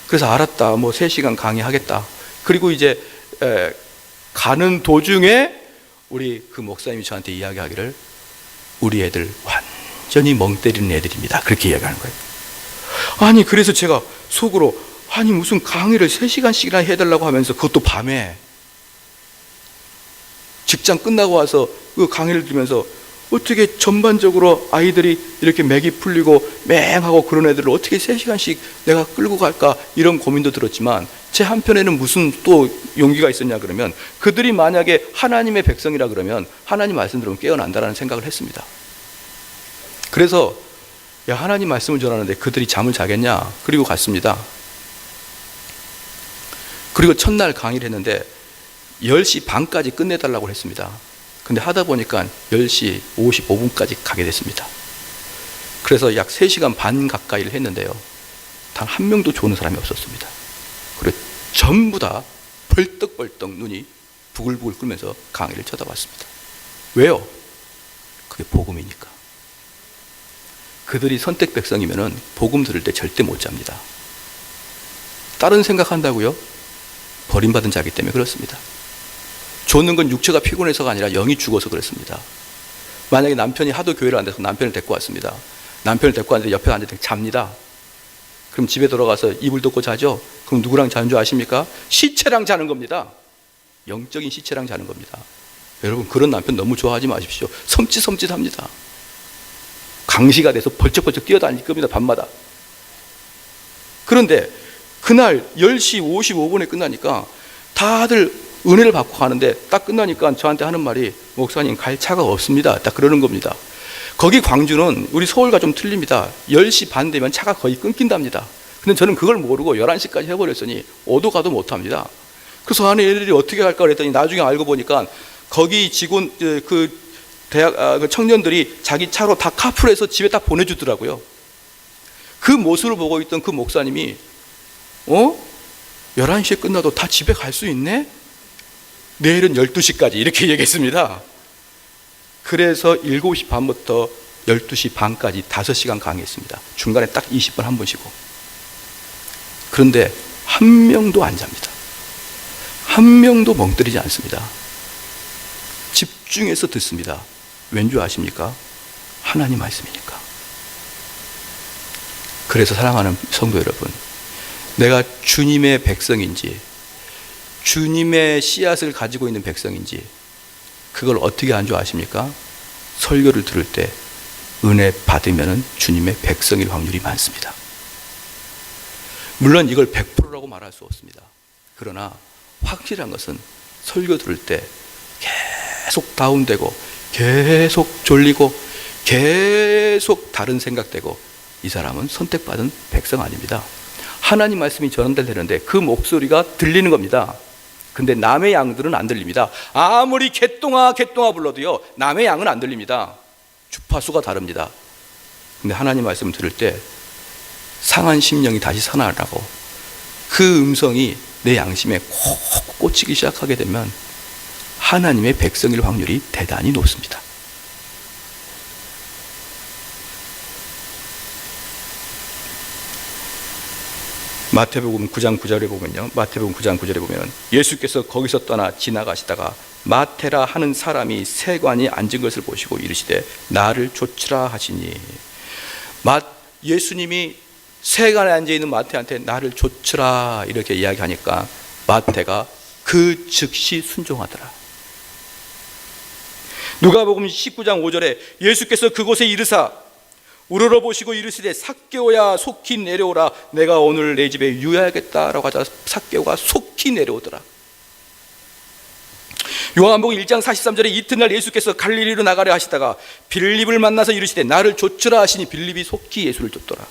그래서 알았다. 3시간 강의하겠다. 그리고 이제 가는 도중에 우리 그 목사님이 저한테 이야기하기를 우리 애들 완전히 멍 때리는 애들입니다. 그렇게 이야기하는 거예요. 아니 그래서 제가 속으로 아니 무슨 강의를 3시간씩이나 해달라고 하면서 그것도 밤에 직장 끝나고 와서 그 강의를 들으면서 어떻게 전반적으로 아이들이 이렇게 맥이 풀리고 맹하고 그런 애들을 어떻게 3시간씩 내가 끌고 갈까 이런 고민도 들었지만 제 한편에는 무슨 또 용기가 있었냐 그러면 그들이 만약에 하나님의 백성이라 그러면 하나님 말씀 들으면 깨어난다라는 생각을 했습니다. 그래서 야 하나님 말씀을 전하는데 그들이 잠을 자겠냐 그리고 갔습니다. 그리고 첫날 강의를 했는데 10시 반까지 끝내달라고 했습니다. 근데 하다 보니까 10시 55분까지 가게 됐습니다. 그래서 약 3시간 반 가까이를 했는데요. 단 한 명도 좋은 사람이 없었습니다. 그리고 전부 다 벌떡벌떡 눈이 부글부글 끓면서 강의를 쳐다봤습니다. 왜요? 그게 복음이니까. 그들이 선택 백성이면은 복음 들을 때 절대 못 잡니다. 다른 생각한다고요? 버림받은 자기 때문에 그렇습니다. 좋는 건 육체가 피곤해서가 아니라 영이 죽어서 그렇습니다. 만약에 남편이 하도 교회를 안 돼서 남편을 데리고 왔습니다. 남편을 데리고 왔는데 옆에 앉아서 잡니다. 그럼 집에 들어가서 이불 덮고 자죠? 그럼 누구랑 자는 줄 아십니까? 시체랑 자는 겁니다. 영적인 시체랑 자는 겁니다. 여러분 그런 남편 너무 좋아하지 마십시오. 섬찟섬찟합니다. 강시가 돼서 벌쩍벌쩍 뛰어다닐 겁니다. 밤마다. 그런데 그날 10시 55분에 끝나니까 다들 은혜를 받고 가는데 딱 끝나니까 저한테 하는 말이 목사님 갈 차가 없습니다. 딱 그러는 겁니다. 거기 광주는 우리 서울과 좀 틀립니다. 10시 반 되면 차가 거의 끊긴답니다. 근데 저는 그걸 모르고 11시까지 해버렸으니 오도 가도 못합니다. 그래서 안에 애들이 어떻게 갈까 그랬더니 나중에 알고 보니까 거기 직원 그 대학 그 청년들이 자기 차로 다 카풀해서 집에 딱 보내주더라고요. 그 모습을 보고 있던 그 목사님이 11시에 끝나도 다 집에 갈 수 있네? 내일은 12시까지 이렇게 얘기했습니다. 그래서 7시 반부터 12시 반까지 5시간 강의했습니다. 중간에 딱 20분 한 번 쉬고. 그런데 한 명도 안 잡니다. 한 명도 멍때리지 않습니다. 집중해서 듣습니다. 왠 줄 아십니까? 하나님 말씀이니까. 그래서 사랑하는 성도 여러분, 내가 주님의 백성인지 주님의 씨앗을 가지고 있는 백성인지 그걸 어떻게 안 줄 아십니까? 설교를 들을 때 은혜 받으면 주님의 백성일 확률이 많습니다. 물론 이걸 100%라고 말할 수 없습니다. 그러나 확실한 것은 설교 들을 때 계속 다운되고 계속 졸리고 계속 다른 생각되고 이 사람은 선택받은 백성 아닙니다. 하나님 말씀이 전달되는데 그 목소리가 들리는 겁니다. 근데 남의 양들은 안 들립니다. 아무리 개똥아 개똥아 불러도요 남의 양은 안 들립니다. 주파수가 다릅니다. 근데 하나님 말씀을 들을 때 상한 심령이 다시 살아나고 그 음성이 내 양심에 콕 꽂히기 시작하게 되면 하나님의 백성일 확률이 대단히 높습니다. 마태복음 9장 9절에 보면요. 마태복음 9장 9절에 보면 예수께서 거기서 떠나 지나가시다가 마태라 하는 사람이 세관이 앉은 것을 보시고 이르시되 나를 좇으라 하시니 예수님이 세관에 앉아 있는 마태한테 나를 좇으라 이렇게 이야기하니까 마태가 그 즉시 순종하더라. 누가복음 19장 5절에 예수께서 그곳에 이르사 우러러 보시고 이르시되 삭개오야 속히 내려오라 내가 오늘 내 집에 유하겠다라고 하자 삭개오가 속히 내려오더라. 요한복음 1장 43절에 이튿날 예수께서 갈릴리로 나가려 하시다가 빌립을 만나서 이르시되 나를 좇으라 하시니 빌립이 속히 예수를 좇더라.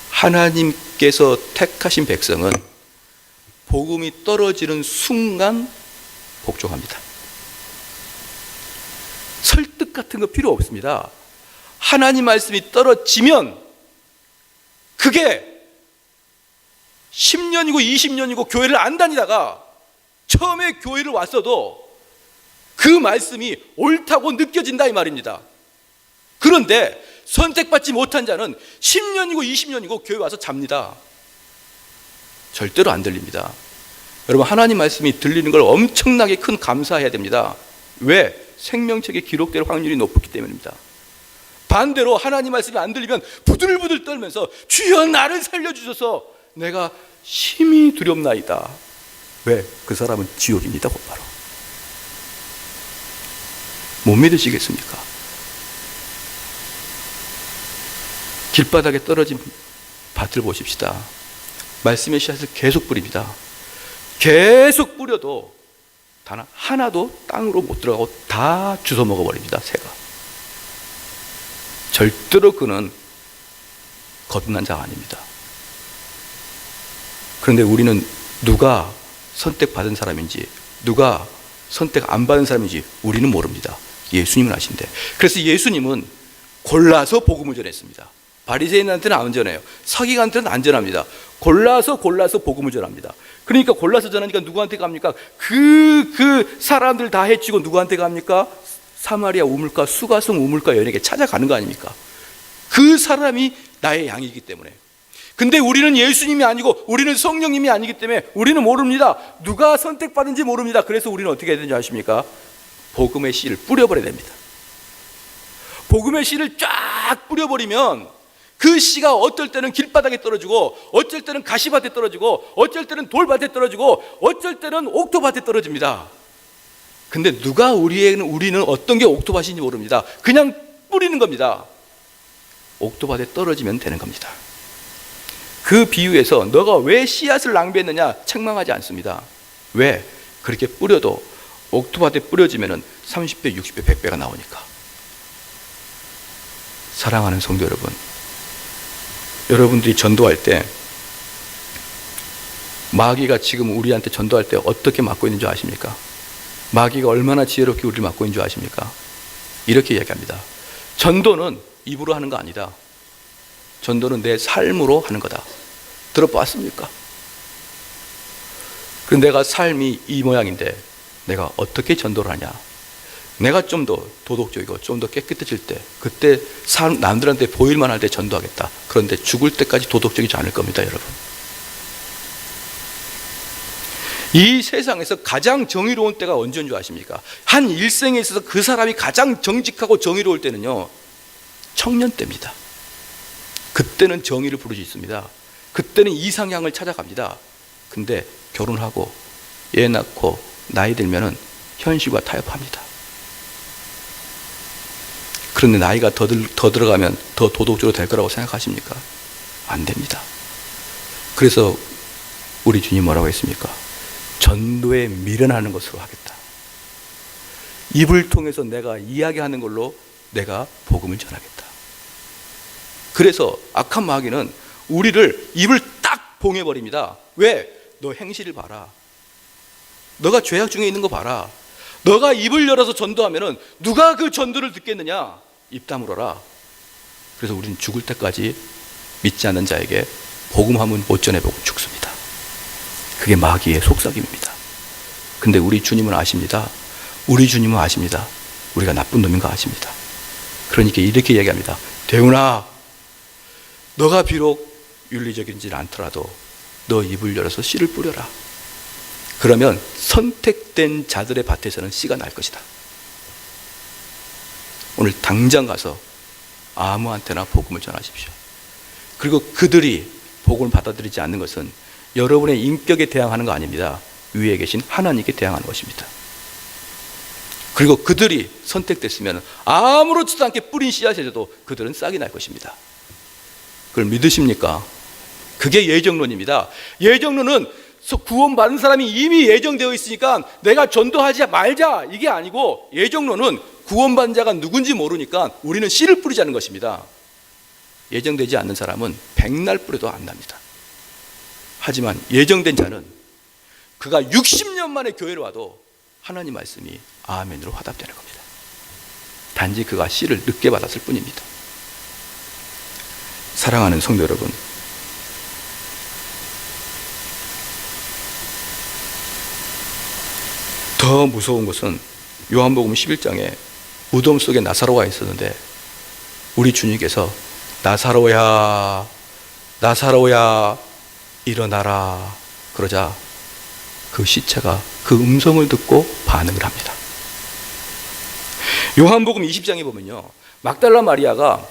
하나님께서 택하신 백성은 복음이 떨어지는 순간 복종합니다. 설득 같은 거 필요 없습니다. 하나님 말씀이 떨어지면 그게 10년이고 20년이고 교회를 안 다니다가 처음에 교회를 왔어도 그 말씀이 옳다고 느껴진다 이 말입니다. 그런데 선택받지 못한 자는 10년이고 20년이고 교회 와서 잡니다. 절대로 안 들립니다. 여러분 하나님 말씀이 들리는 걸 엄청나게 큰 감사해야 됩니다. 왜? 생명책에 기록될 확률이 높기 때문입니다. 반대로 하나님 말씀이 안 들리면 부들부들 떨면서 주여 나를 살려주셔서 내가 심히 두렵나이다. 왜? 그 사람은 지옥입니다. 곧바로. 못 믿으시겠습니까? 길바닥에 떨어진 밭을 보십시다. 말씀의 씨앗을 계속 뿌립니다. 계속 뿌려도 단 하나도 땅으로 못 들어가고 다 주워 먹어버립니다. 새가. 절대로 그는 거듭난 자가 아닙니다. 그런데 우리는 누가 선택받은 사람인지, 누가 선택 안 받은 사람인지 우리는 모릅니다. 예수님은 아신대. 그래서 예수님은 골라서 복음을 전했습니다. 바리새인한테는 안 전해요. 서기관한테는 안 전합니다. 골라서 복음을 전합니다. 그러니까 골라서 전하니까 누구한테 갑니까? 그 사람들 다 해치고 누구한테 갑니까? 사마리아 우물가, 수가성 우물가 여인에게 찾아가는 거 아닙니까? 그 사람이 나의 양이기 때문에. 근데 우리는 예수님이 아니고 우리는 성령님이 아니기 때문에 우리는 모릅니다. 누가 선택받은지 모릅니다. 그래서 우리는 어떻게 해야 되는지 아십니까? 복음의 씨를 뿌려버려야 됩니다. 복음의 씨를 쫙 뿌려버리면 그 씨가 어떨 때는 길바닥에 떨어지고, 어쩔 때는 가시밭에 떨어지고, 어쩔 때는 돌밭에 떨어지고, 어쩔 때는 옥토밭에 떨어집니다. 근데 누가 우리는 어떤 게 옥토밭인지 모릅니다. 그냥 뿌리는 겁니다. 옥토밭에 떨어지면 되는 겁니다. 그 비유에서 너가 왜 씨앗을 낭비했느냐 책망하지 않습니다. 왜? 그렇게 뿌려도 옥토밭에 뿌려지면 30배, 60배, 100배가 나오니까. 사랑하는 성도 여러분, 여러분들이 전도할 때 마귀가 지금 우리한테 전도할 때 어떻게 막고 있는 줄 아십니까? 마귀가 얼마나 지혜롭게 우리를 막고 있는 줄 아십니까? 이렇게 이야기합니다. 전도는 입으로 하는 거 아니다. 전도는 내 삶으로 하는 거다. 들어봤습니까? 그런데 내가 삶이 이 모양인데 내가 어떻게 전도를 하냐? 내가 좀 더 도덕적이고 좀 더 깨끗해질 때, 그때 남들한테 보일만 할 때 전도하겠다. 그런데 죽을 때까지 도덕적이지 않을 겁니다, 여러분. 이 세상에서 가장 정의로운 때가 언제인 줄 아십니까? 한 일생에 있어서 그 사람이 가장 정직하고 정의로울 때는요, 청년 때입니다. 그때는 정의를 부를 수 있습니다. 그때는 이상향을 찾아갑니다. 근데 결혼하고 애 낳고 나이 들면은 현실과 타협합니다. 그런데 나이가 더 들어가면 더 도덕적으로 될 거라고 생각하십니까? 안 됩니다. 그래서 우리 주님 뭐라고 했습니까? 전도에 미련하는 것으로 하겠다. 입을 통해서 내가 이야기하는 걸로 내가 복음을 전하겠다. 그래서 악한 마귀는 우리를 입을 딱 봉해버립니다. 왜? 너 행실을 봐라. 너가 죄악 중에 있는 거 봐라. 너가 입을 열어서 전도하면은 누가 그 전도를 듣겠느냐? 입 다물어라. 그래서 우리는 죽을 때까지 믿지 않는 자에게 복음하면 못 전해보고 죽습니다. 그게 마귀의 속삭임입니다. 근데 우리 주님은 아십니다. 우리 주님은 아십니다. 우리가 나쁜 놈인 거 아십니다. 그러니까 이렇게 얘기합니다. 대훈아, 너가 비록 윤리적이지 않더라도 너 입을 열어서 씨를 뿌려라. 그러면 선택된 자들의 밭에서는 씨가 날 것이다. 오늘 당장 가서 아무한테나 복음을 전하십시오. 그리고 그들이 복음을 받아들이지 않는 것은 여러분의 인격에 대항하는 거 아닙니다. 위에 계신 하나님께 대항하는 것입니다. 그리고 그들이 선택됐으면 아무렇지도 않게 뿌린 씨앗에서도 그들은 싹이 날 것입니다. 그걸 믿으십니까? 그게 예정론입니다. 예정론은 구원받은 사람이 이미 예정되어 있으니까 내가 전도하지 말자, 이게 아니고, 예정론은 구원받은 자가 누군지 모르니까 우리는 씨를 뿌리자는 것입니다. 예정되지 않는 사람은 백날 뿌려도 안 납니다. 하지만 예정된 자는 그가 60년 만에 교회를 와도 하나님 말씀이 아멘으로 화답되는 겁니다. 단지 그가 씨를 늦게 받았을 뿐입니다. 사랑하는 성도 여러분, 더 무서운 것은 요한복음 11장에 무덤 속에 나사로가 있었는데 우리 주님께서 나사로야, 나사로야, 일어나라 그러자 그 시체가 그 음성을 듣고 반응을 합니다. 요한복음 20장에 보면요, 막달라 마리아가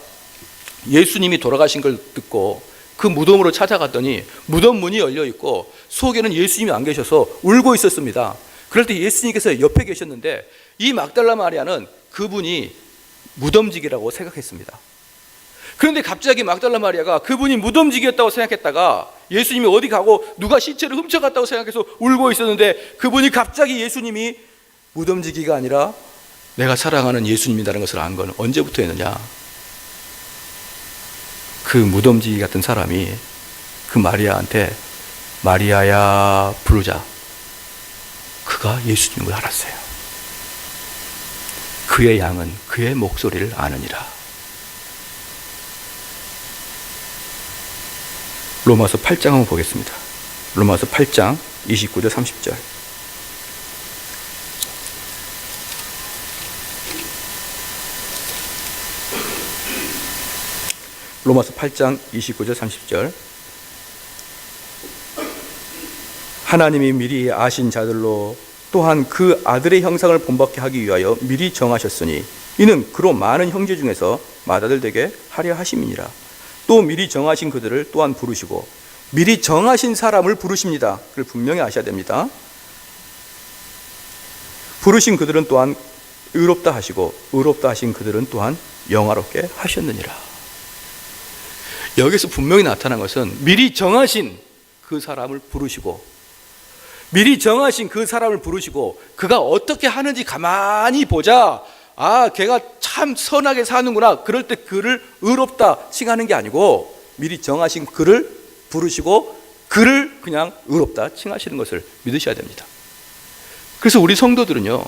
예수님이 돌아가신 걸 듣고 그 무덤으로 찾아갔더니 무덤 문이 열려 있고 속에는 예수님이 안 계셔서 울고 있었습니다. 그럴 때 예수님께서 옆에 계셨는데 이 막달라 마리아는 그분이 무덤직이라고 생각했습니다. 그런데 갑자기 막달라 마리아가 그분이 무덤직이었다고 생각했다가 예수님이 어디 가고 누가 시체를 훔쳐갔다고 생각해서 울고 있었는데 그분이 갑자기 예수님이 무덤지기가 아니라 내가 사랑하는 예수님이라는 것을 안 건 언제부터였느냐? 그 무덤지기 같은 사람이 그 마리아한테 마리아야 부르자 그가 예수님을 알았어요. 그의 양은 그의 목소리를 아느니라. 로마서 8장 한번 보겠습니다. 로마서 8장 29절 30절. 로마서 8장 29절 30절. 하나님이 미리 아신 자들로 또한 그 아들의 형상을 본받게 하기 위하여 미리 정하셨으니 이는 그로 많은 형제 중에서 맏아들 되게 하려 하심이니라. 또 미리 정하신 그들을 또한 부르시고 미리 정하신 사람을 부르십니다. 그걸 분명히 아셔야 됩니다. 부르신 그들은 또한 의롭다 하시고 의롭다 하신 그들은 또한 영화롭게 하셨느니라. 여기서 분명히 나타난 것은 미리 정하신 그 사람을 부르시고 미리 정하신 그 사람을 부르시고 그가 어떻게 하는지 가만히 보자. 아, 걔가 참 선하게 사는구나. 그럴 때 그를 의롭다 칭하는 게 아니고 미리 정하신 그를 부르시고 그를 그냥 의롭다 칭하시는 것을 믿으셔야 됩니다. 그래서 우리 성도들은요,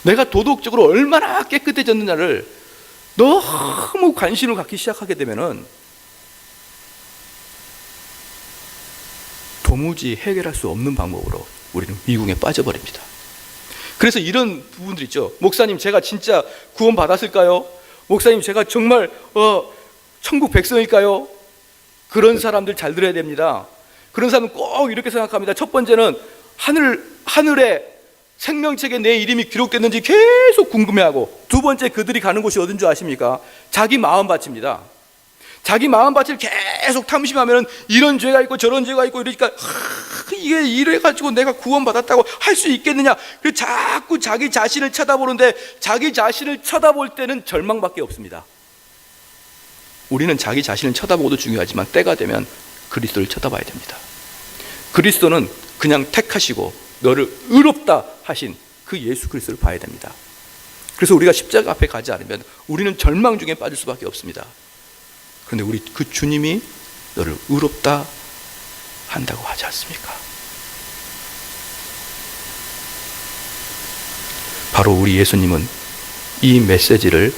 내가 도덕적으로 얼마나 깨끗해졌느냐를 너무 관심을 갖기 시작하게 되면은 도무지 해결할 수 없는 방법으로 우리는 미궁에 빠져버립니다. 그래서 이런 부분들 있죠. 목사님, 제가 진짜 구원 받았을까요? 목사님, 제가 정말 천국 백성일까요? 그런 사람들 잘 들어야 됩니다. 그런 사람은 꼭 이렇게 생각합니다. 첫 번째는 하늘에 생명책에 내 이름이 기록됐는지 계속 궁금해하고, 두 번째 그들이 가는 곳이 어딘 줄 아십니까? 자기 마음밭입니다. 자기 마음밭을 계속 탐심하면 이런 죄가 있고 저런 죄가 있고 이러니까 이게 이래가지고 내가 구원받았다고 할 수 있겠느냐. 그래서 자꾸 자기 자신을 쳐다보는데 자기 자신을 쳐다볼 때는 절망밖에 없습니다. 우리는 자기 자신을 쳐다보고도 중요하지만 때가 되면 그리스도를 쳐다봐야 됩니다. 그리스도는 그냥 택하시고 너를 의롭다 하신 그 예수 그리스도를 봐야 됩니다. 그래서 우리가 십자가 앞에 가지 않으면 우리는 절망 중에 빠질 수밖에 없습니다. 그런데 우리 그 주님이 너를 의롭다 한다고 하지 않습니까? 바로 우리 예수님은 이 메시지를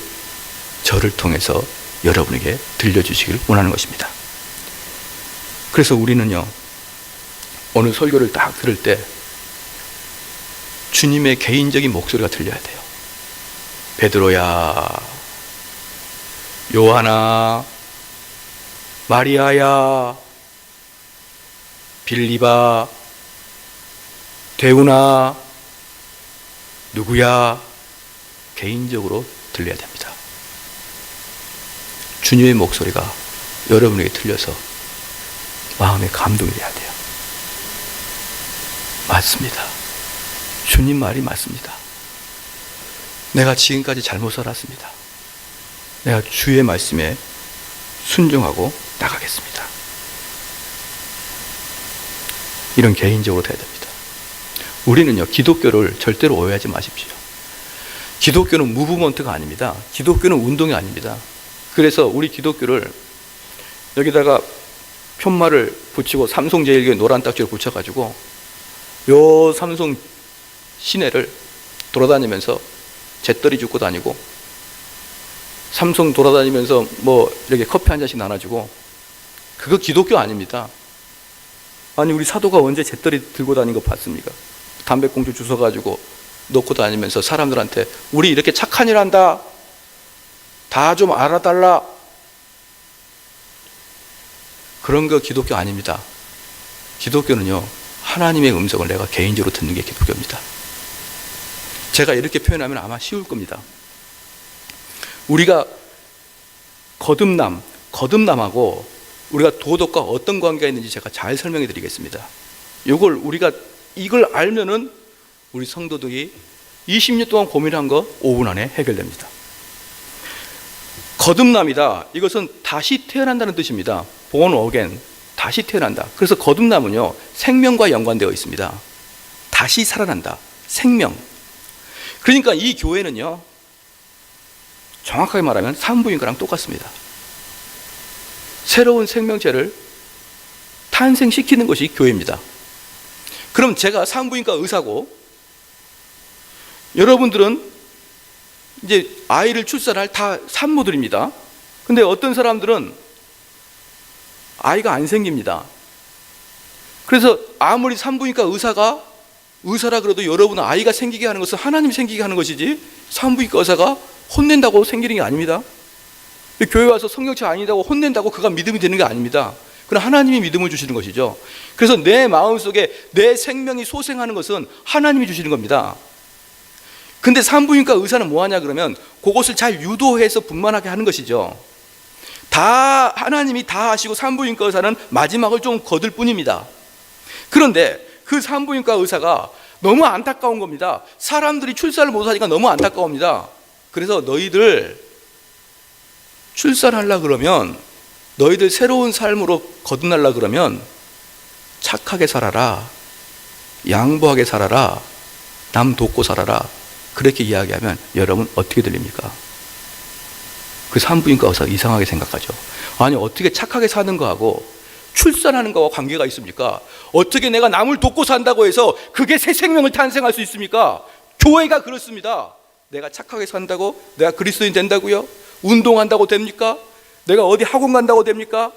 저를 통해서 여러분에게 들려주시기를 원하는 것입니다. 그래서 우리는요, 어느 설교를 딱 들을 때 주님의 개인적인 목소리가 들려야 돼요. 베드로야, 요하나, 마리아야, 빌리바, 대우나, 누구야, 개인적으로 들려야 됩니다. 주님의 목소리가 여러분에게 들려서 마음에 감동이 돼야 돼요. 맞습니다. 주님 말이 맞습니다. 내가 지금까지 잘못 살았습니다. 내가 주의 말씀에 순종하고 나가겠습니다. 이런 개인적으로 돼야 됩니다. 우리는요, 기독교를 절대로 오해하지 마십시오. 기독교는 무브먼트가 아닙니다. 기독교는 운동이 아닙니다. 그래서 우리 기독교를 여기다가 편말을 붙이고 삼성제일교회 노란 딱지를 붙여가지고 요 삼성 시내를 돌아다니면서 재떨이 줍고 다니고 삼성 돌아다니면서 뭐 이렇게 커피 한 잔씩 나눠주고, 그거 기독교 아닙니다. 아니, 우리 사도가 언제 재떨이 들고 다닌 거 봤습니까? 담배꽁초 주워가지고 놓고 다니면서 사람들한테 우리 이렇게 착한 일 한다, 다 좀 알아달라, 그런 거 기독교 아닙니다. 기독교는요, 하나님의 음성을 내가 개인적으로 듣는 게 기독교입니다. 제가 이렇게 표현하면 아마 쉬울 겁니다. 우리가 거듭남하고 우리가 도덕과 어떤 관계가 있는지 제가 잘 설명해 드리겠습니다. 우리가 이걸 알면은 우리 성도들이 20년 동안 고민한 거 5분 안에 해결됩니다. 거듭남이다. 이것은 다시 태어난다는 뜻입니다. born again, 다시 태어난다. 그래서 거듭남은요, 생명과 연관되어 있습니다. 다시 살아난다. 생명. 그러니까 이 교회는요, 정확하게 말하면 산부인과랑 똑같습니다. 새로운 생명체를 탄생시키는 것이 교회입니다. 그럼 제가 산부인과 의사고, 여러분들은 이제 아이를 출산할 다 산모들입니다. 근데 어떤 사람들은 아이가 안 생깁니다. 그래서 아무리 산부인과 의사라 그래도 여러분은 아이가 생기게 하는 것은 하나님이 생기게 하는 것이지, 산부인과 의사가 혼낸다고 생기는 게 아닙니다. 교회 와서 성경책 아니다고 혼낸다고 그가 믿음이 되는 게 아닙니다. 그럼 하나님이 믿음을 주시는 것이죠. 그래서 내 마음속에 내 생명이 소생하는 것은 하나님이 주시는 겁니다. 근데 산부인과 의사는 뭐 하냐 그러면 그것을 잘 유도해서 분만하게 하는 것이죠. 다 하나님이 다 하시고 산부인과 의사는 마지막을 좀 거둘 뿐입니다. 그런데 그 산부인과 의사가 너무 안타까운 겁니다. 사람들이 출산을 못하니까 너무 안타까웁니다. 그래서 너희들 출산하려고 그러면, 너희들 새로운 삶으로 거듭나려고 그러면 착하게 살아라, 양보하게 살아라, 남 돕고 살아라, 그렇게 이야기하면 여러분 어떻게 들립니까? 그 산부인과 의사 이상하게 생각하죠. 아니, 어떻게 착하게 사는 거하고 출산하는 거와 관계가 있습니까? 어떻게 내가 남을 돕고 산다고 해서 그게 새 생명을 탄생할 수 있습니까? 교회가 그렇습니다. 내가 착하게 산다고 내가 그리스도인 된다고요? 운동한다고 됩니까? 내가 어디 학원 간다고 됩니까?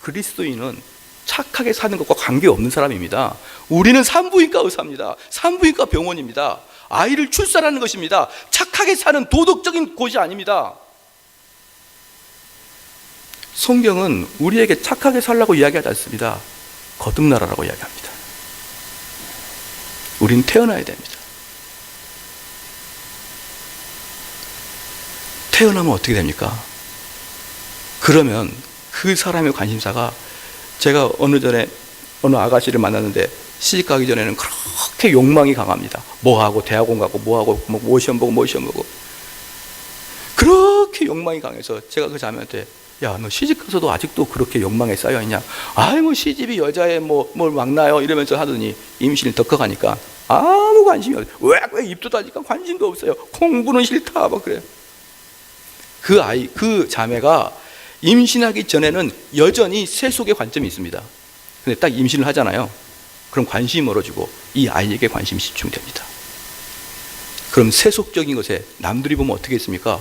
그리스도인은 착하게 사는 것과 관계없는 사람입니다. 우리는 산부인과 의사입니다. 산부인과 병원입니다. 아이를 출산하는 것입니다. 착하게 사는 도덕적인 곳이 아닙니다. 성경은 우리에게 착하게 살라고 이야기하지 않습니다. 거듭나라라고 이야기합니다. 우리는 태어나야 됩니다. 태어나면 어떻게 됩니까? 그러면 그 사람의 관심사가, 제가 어느 아가씨를 만났는데 시집 가기 전에는 그렇게 욕망이 강합니다. 뭐하고 대학원 가고 뭐하고 뭐 시험 보고 그렇게 욕망이 강해서 제가 그 자매한테, 야, 너 시집 가서도 아직도 그렇게 욕망에 쌓여있냐? 아이, 뭐 시집이 여자에 뭘 막나요? 이러면서 하더니 임신이 더 커가니까 아무 관심이 없어요. 왜 입도 다니까 관심도 없어요. 공부는 싫다 막 그래요. 그 자매가 임신하기 전에는 여전히 세속의 관점이 있습니다. 근데 딱 임신을 하잖아요. 그럼 관심이 멀어지고 이 아이에게 관심이 집중됩니다. 그럼 세속적인 것에 남들이 보면 어떻게 했습니까?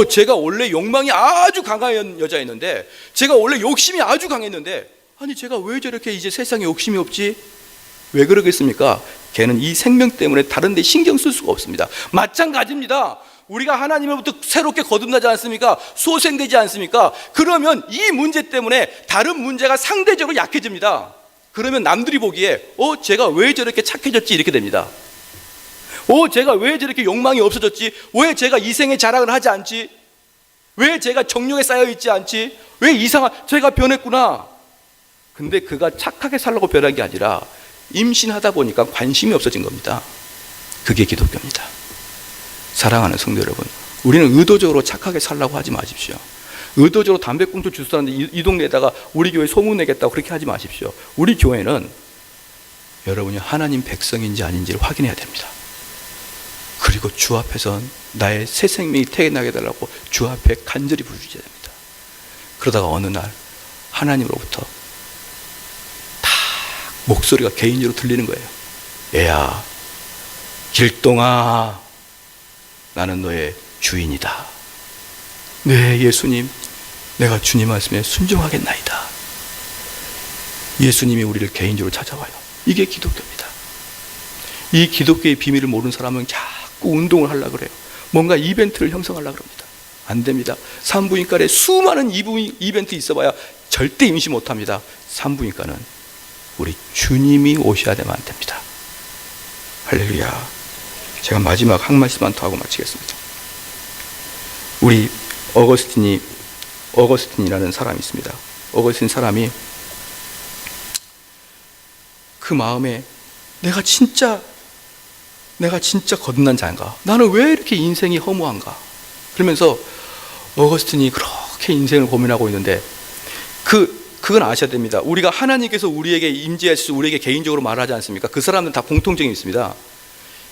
제가 원래 욕망이 아주 강한 여자였는데, 제가 원래 욕심이 아주 강했는데, 아니 제가 왜 저렇게 이제 세상에 욕심이 없지? 왜 그러겠습니까? 걔는 이 생명 때문에 다른 데 신경 쓸 수가 없습니다. 마찬가지입니다. 우리가 하나님으로부터 새롭게 거듭나지 않습니까? 소생되지 않습니까? 그러면 이 문제 때문에 다른 문제가 상대적으로 약해집니다. 그러면 남들이 보기에 제가 왜 저렇게 착해졌지? 이렇게 됩니다. 제가 왜 저렇게 욕망이 없어졌지? 왜 제가 이생의 자랑을 하지 않지? 왜 제가 정욕에 쌓여있지 않지? 왜 제가 변했구나. 근데 그가 착하게 살려고 변한 게 아니라 임신하다 보니까 관심이 없어진 겁니다. 그게 기독교입니다. 사랑하는 성도 여러분, 우리는 의도적으로 착하게 살려고 하지 마십시오. 의도적으로 담배꽁초 주스 하는데 이 동네에다가 우리 교회 소문내겠다고 그렇게 하지 마십시오. 우리 교회는 여러분이 하나님 백성인지 아닌지를 확인해야 됩니다. 그리고 주 앞에선 나의 새 생명이 태어나게 해달라고 주 앞에 간절히 부르셔야 됩니다. 그러다가 어느 날 하나님으로부터 딱 목소리가 개인적으로 들리는 거예요. 얘야, 길동아, 나는 너의 주인이다. 네, 예수님, 내가 주님 말씀에 순종하겠나이다. 예수님이 우리를 개인적으로 찾아와요. 이게 기독교입니다. 이 기독교의 비밀을 모르는 사람은 자꾸 운동을 하려고 그래요. 뭔가 이벤트를 형성하려고 합니다. 안 됩니다. 산부인과에 수많은 이벤트 있어봐야 절대 임시 못합니다. 산부인과는 우리 주님이 오셔야 되면 안 됩니다. 할렐루야. 제가 마지막 한 말씀만 더 하고 마치겠습니다. 우리 어거스틴이라는 사람이 있습니다. 어거스틴 사람이 그 마음에 내가 진짜 거듭난 자인가? 나는 왜 이렇게 인생이 허무한가? 그러면서 어거스틴이 그렇게 인생을 고민하고 있는데 그건 아셔야 됩니다. 우리가 하나님께서 우리에게 임재하셔서 우리에게 개인적으로 말하지 않습니까? 그 사람들은 다 공통점이 있습니다.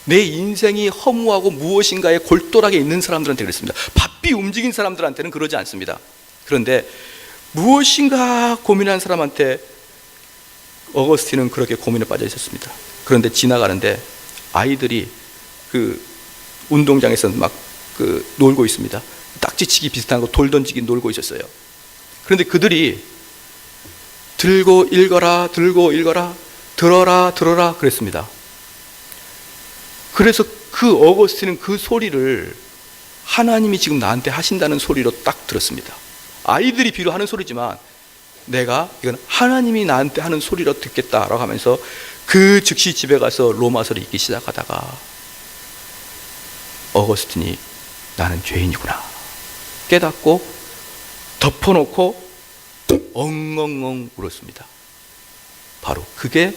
내 인생이 허무하고 무엇인가에 골똘하게 있는 사람들한테 그랬습니다. 바삐 움직인 사람들한테는 그러지 않습니다. 그런데 무엇인가 고민한 사람한테 어거스틴은 그렇게 고민에 빠져 있었습니다. 그런데 지나가는데 아이들이 그 운동장에서 막 놀고 있습니다. 딱지치기 비슷한 거 돌 던지기 놀고 있었어요. 그런데 그들이 들고 읽어라 들어라 그랬습니다. 그래서 그 어거스틴은 그 소리를 하나님이 지금 나한테 하신다는 소리로 딱 들었습니다. 아이들이 비로하는 소리지만 내가 이건 하나님이 나한테 하는 소리로 듣겠다라고 하면서 그 즉시 집에 가서 로마서를 읽기 시작하다가 어거스틴이 나는 죄인이구나 깨닫고 덮어놓고 엉엉엉 울었습니다. 바로 그게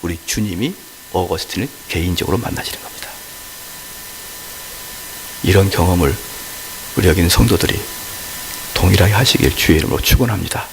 우리 주님이 어거스틴을 개인적으로 만나시는 겁니다. 이런 경험을 우리 여기 있는 성도들이 동일하게 하시길 주의 이름으로 축원합니다.